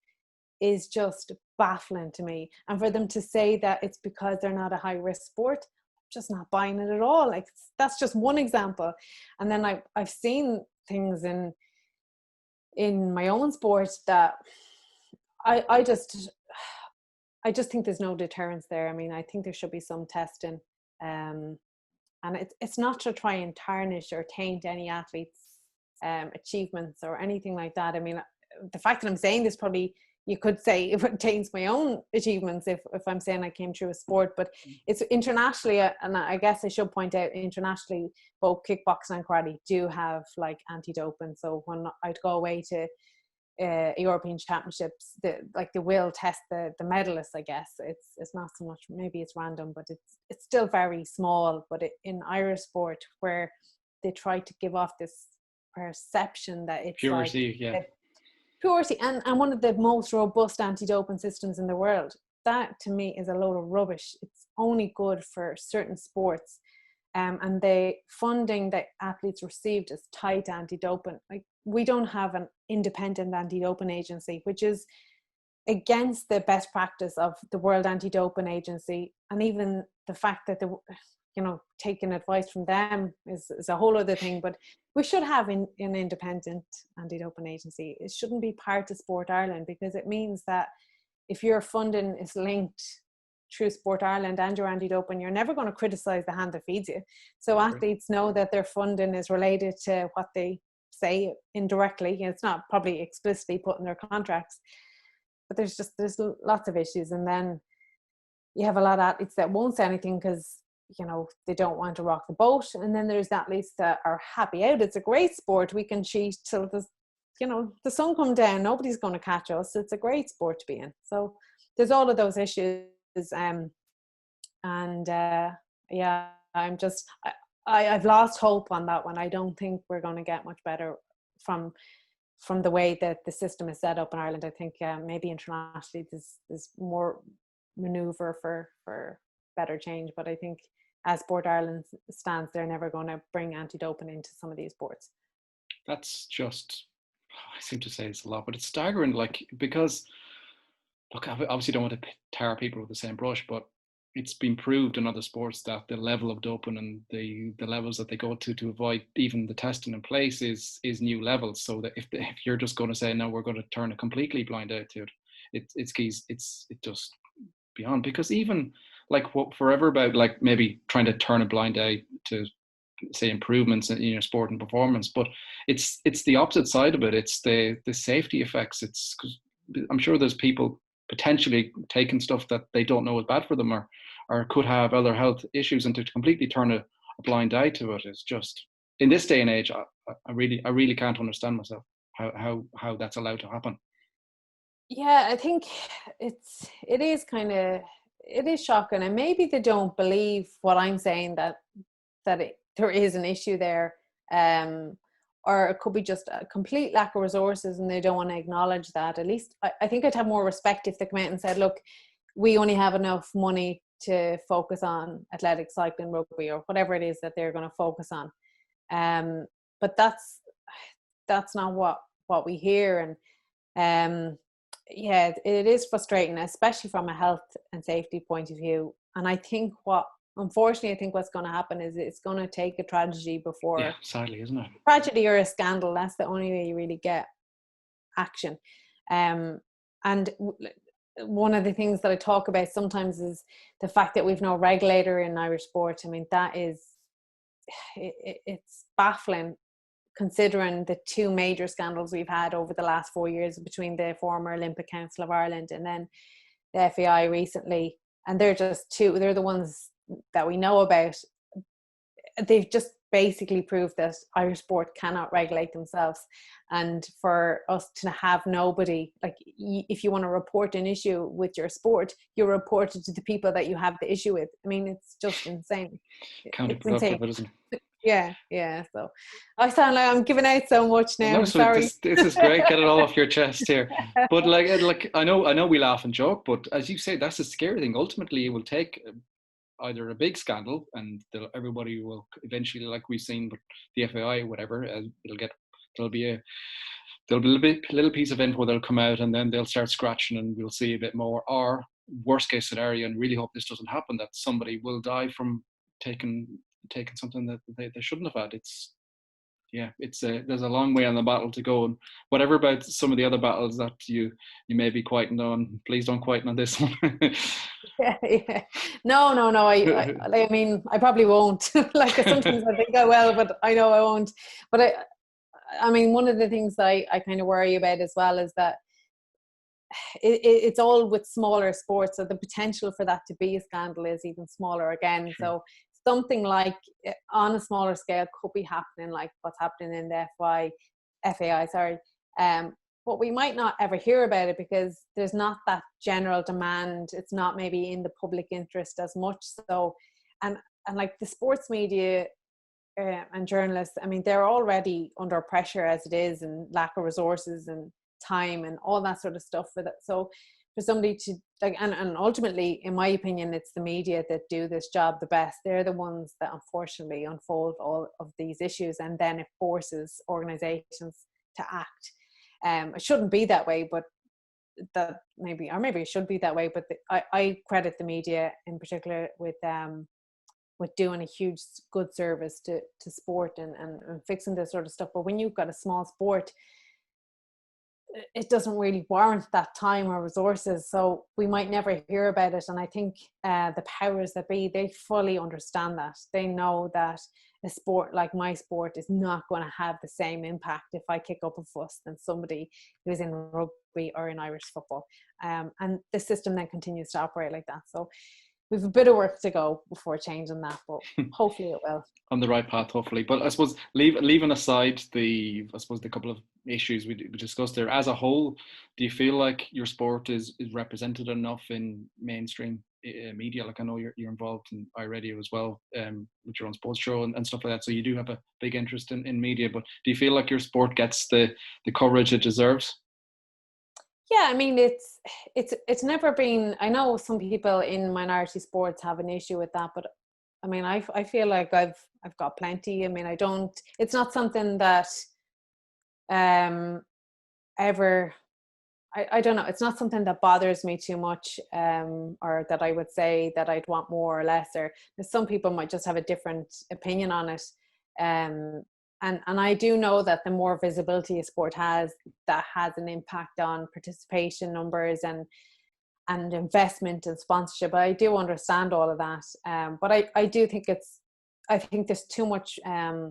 is just baffling to me. And for them to say that it's because they're not a high-risk sport, I'm just not buying it at all. Like, that's just one example. And then I've seen things in my own sport that I just think there's no deterrence there. I mean, I think there should be some testing. And it's not to try and tarnish or taint any athlete's achievements or anything like that. I mean, the fact that I'm saying this, probably you could say it taints my own achievements if I'm saying I came through a sport, but it's internationally, and I guess I should point out, internationally, both kickboxing and karate do have like anti-doping. So when I'd go away to European championships, they will test the medalists. I guess it's not so much, maybe it's random, but it's still very small. But in Irish sport, where they try to give off this perception that it's purity, purity, and one of the most robust anti-doping systems in the world, that to me is a load of rubbish. It's only good for certain sports, and the funding that athletes received is tied to anti-doping. Like, we don't have an independent anti-doping agency, which is against the best practice of the World Anti-Doping Agency. And even the fact that taking advice from them is a whole other thing. But we should have an independent anti-doping agency. It shouldn't be part of Sport Ireland, because it means that if your funding is linked through Sport Ireland and your anti-doping, you're never going to criticise the hand that feeds you. So athletes know that their funding is related to what they say indirectly. It's not probably explicitly put in their contracts, but there's lots of issues. And then you have a lot of athletes that won't say anything because they don't want to rock the boat. And then there's athletes that are happy out. It's a great sport. We can cheat till the sun come down. Nobody's going to catch us. It's a great sport to be in. So there's all of those issues. I've lost hope on that one. I don't think we're going to get much better from the way that the system is set up in Ireland. I think maybe internationally there's more maneuver for better change, but I think as Sport Ireland stands, they're never going to bring anti-doping into some of these sports. That's just, I seem to say it's a lot, but it's staggering, because look, I obviously don't want to tar people with the same brush, but it's been proved in other sports that the level of doping and the levels that they go to avoid even the testing in place is new levels. So that if you're just going to say, no, we're going to turn a completely blind eye to it, it's just beyond. Because even what forever about maybe trying to turn a blind eye to say improvements in your sport and performance, but it's the opposite side of it. It's the safety effects. It's because I'm sure there's people potentially taking stuff that they don't know is bad for them or could have other health issues, and to completely turn a blind eye to it is just, in this day and age, I really can't understand myself how that's allowed to happen. Yeah, I think it is kind of, it is shocking, and maybe they don't believe what I'm saying, that there is an issue there, or it could be just a complete lack of resources and they don't want to acknowledge that. At least I think I'd have more respect if they come out and said, look, we only have enough money to focus on athletics, cycling, rugby, or whatever it is that they're going to focus on. But that's not what we hear. And yeah, it is frustrating, especially from a health and safety point of view. And I think unfortunately, I think what's going to happen is it's going to take a tragedy before. Yeah, sadly, isn't it? Tragedy or a scandal. That's the only way you really get action. And one of the things that I talk about sometimes is the fact that we've no regulator in Irish sport. I mean, that is, it's baffling, considering the two major scandals we've had over the last 4 years between the former Olympic Council of Ireland and then the FAI recently. And they're the ones that we know about. They've just basically proved that Irish sport cannot regulate themselves. And for us to have nobody, like, if you want to report an issue with your sport, you report it to the people that you have the issue with. I mean, it's just insane. Counterproductive, isn't it? Yeah. So I sound like I'm giving out so much now. No, Sorry. this is great. Get it all off your chest here. But like I know we laugh and joke, but as you say, that's the scary thing. Ultimately, it will take either a big scandal, and everybody will eventually, like we've seen with the FAI or whatever, there'll be a little piece of info that'll come out, and then they'll start scratching, and we'll see a bit more. Or worst case scenario, and really hope this doesn't happen, that somebody will die from taking something that they shouldn't have had. There's a long way on the battle to go, and whatever about some of the other battles that you may be quieting on, please don't quieten on this one. Yeah. No. I mean, I probably won't. Like, sometimes I think I will, but I know I won't. But I mean, one of the things that I kind of worry about as well is that it's all with smaller sports, so the potential for that to be a scandal is even smaller again. Sure. So something like on a smaller scale could be happening, like what's happening in the FAI. But we might not ever hear about it because there's not that general demand. It's not maybe in the public interest as much. So, and like the sports media and journalists, I mean, they're already under pressure as it is, and lack of resources and time and all that sort of stuff for that. So for somebody to like, and ultimately, in my opinion, it's the media that do this job the best. They're the ones that unfortunately unfold all of these issues, and then it forces organizations to act. It shouldn't be that way, but maybe it should be that way. But I credit the media in particular with doing a huge good service to sport and fixing this sort of stuff. But when you've got a small sport, it doesn't really warrant that time or resources, so we might never hear about it. And I think the powers that be, they fully understand that. They know that a sport like my sport is not going to have the same impact if I kick up a fuss than somebody who's in rugby or in Irish football. And the system then continues to operate like that. So we've a bit of work to go before changing that, but hopefully it will. On the right path, hopefully. But I suppose leaving aside the couple of issues we discussed there, as a whole, do you feel like your sport is represented enough in mainstream media? Like, I know you're involved in iRadio as well, with your own sports show and stuff like that. So you do have a big interest in media. But do you feel like your sport gets the coverage it deserves? Yeah, I mean, it's never been. I know some people in minority sports have an issue with that, but I mean, I feel like I've got plenty. I mean, it's not something that ever. I don't know. It's not something that bothers me too much, or that I would say that I'd want more or less. Or some people might just have a different opinion on it. And I do know that the more visibility a sport has, that has an impact on participation numbers and investment and sponsorship. I do understand all of that. But I do think I think there's too much, I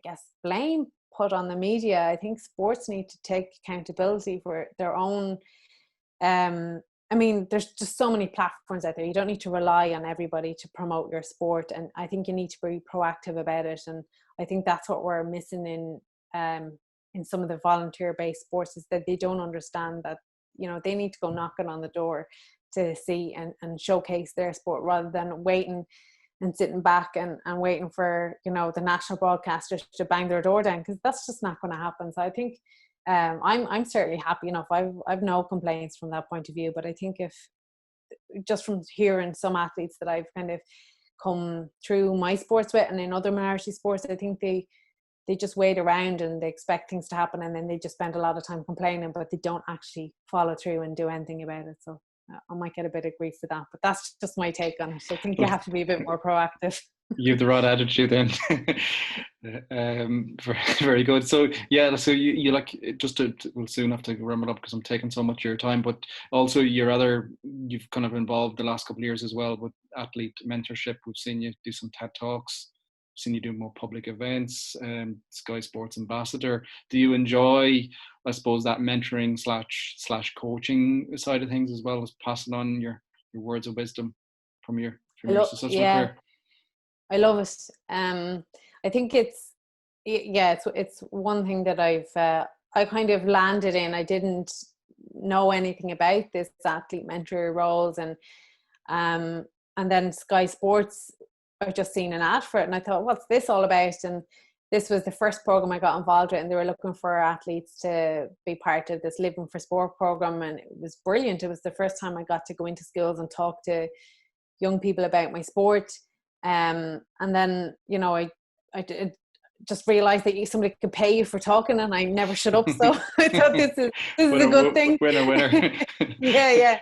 guess, blame put on the media. I think sports need to take accountability for their own. I mean, there's just so many platforms out there. You don't need to rely on everybody to promote your sport. And I think you need to be proactive about it. And I think that's what we're missing in some of the volunteer-based sports, is that they don't understand that, you know, they need to go knocking on the door to see and showcase their sport, rather than waiting and sitting back and waiting for, you know, the national broadcasters to bang their door down, because that's just not going to happen. So I think I'm certainly happy enough. I've no complaints from that point of view. But I think if just from hearing some athletes that I've kind of come through my sports with and in other minority sports, I think they just wait around and they expect things to happen, and then they just spend a lot of time complaining, but they don't actually follow through and do anything about it. So I might get a bit of grief for that, but that's just my take on it. I think you have to be a bit more proactive. You have the right attitude then. Very good. So yeah, so you like, just we'll soon have to wrap it up because I'm taking so much of your time, but also you've kind of involved the last couple of years as well with athlete mentorship. We've seen you do some TED Talks, seen you do more public events, Sky Sports ambassador. Do you enjoy, I suppose, that mentoring slash coaching side of things, as well as passing on your words of wisdom from your successful career? I love it. I think it's one thing that I kind of landed in. I didn't know anything about this athlete mentor roles, and then Sky Sports, I've just seen an ad for it and I thought, what's this all about? And this was the first program I got involved with, and they were looking for athletes to be part of this Living for Sport program, and it was brilliant. It was the first time I got to go into schools and talk to young people about my sport. And then, you know, I just realized that somebody could pay you for talking, and I never shut up. So I thought this is a good thing. Winner. yeah.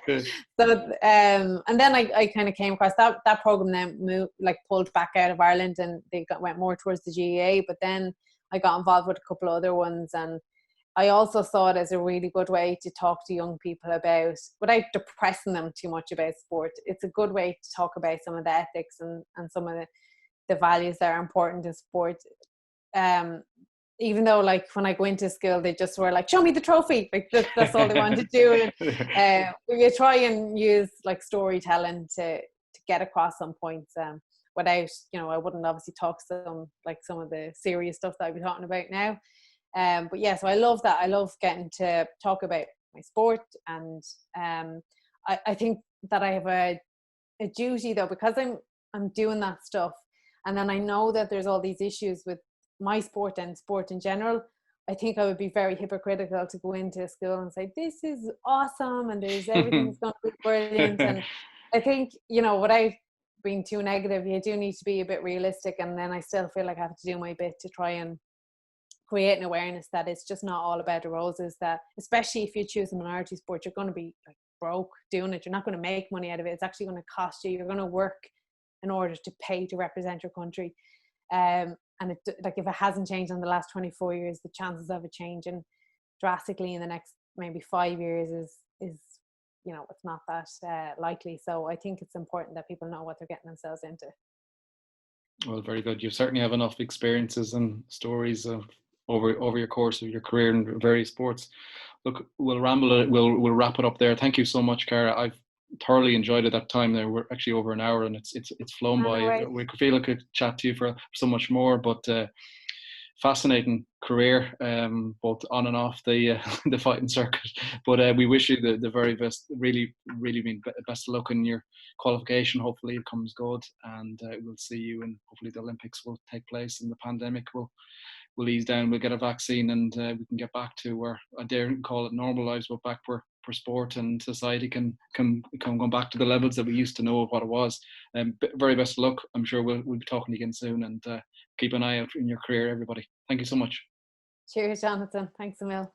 So and then I kind of came across that program, then pulled back out of Ireland, and they went more towards the GAA. But then I got involved with a couple of other ones, and I also saw it as a really good way to talk to young people about, without depressing them too much about sport. It's a good way to talk about some of the ethics and some of the values that are important in sport. Even though, like, when I go into school, they just were like, show me the trophy. Like, that's all they want to do. And we try and use like storytelling to get across some points, without, you know, I wouldn't obviously talk some of the serious stuff that I'd be talking about now. But yeah, so I love that. I love getting to talk about my sport, and I think that I have a duty, though, because I'm doing that stuff, and then I know that there's all these issues with my sport and sport in general. I think I would be very hypocritical to go into a school and say, this is awesome and there's everything's going to be brilliant. And I think, you know, without being too negative, you do need to be a bit realistic, and then I still feel like I have to do my bit to try and create an awareness that it's just not all about the roses, that especially if you choose a minority sport, you're going to be like broke doing it. You're not going to make money out of it. It's actually going to cost you. You're going to work in order to pay to represent your country. And if it hasn't changed in the last 24 years, the chances of it changing drastically in the next maybe 5 years is you know, it's not that likely. So I think it's important that people know what they're getting themselves into. Well, very good. You certainly have enough experiences and stories over your course of your career in various sports. Look, we'll wrap it up there. Thank you so much, Caradh. I've thoroughly enjoyed it that time there. We're actually over an hour, and it's flown by. Right. We feel I could chat to you for so much more, but fascinating career, both on and off the fighting circuit. But we wish you the very best. Really mean best of luck in your qualification. Hopefully it comes good, and we'll see you, and hopefully the Olympics will take place and the pandemic will ease down. We'll get a vaccine, and we can get back to where, I daren't call it normal lives, but back where sport and society can go back to the levels that we used to know of what it was. Very best of luck. I'm sure we'll be talking again soon, and keep an eye out in your career, everybody. Thank you so much. Cheers, Jonathan. Thanks a mil.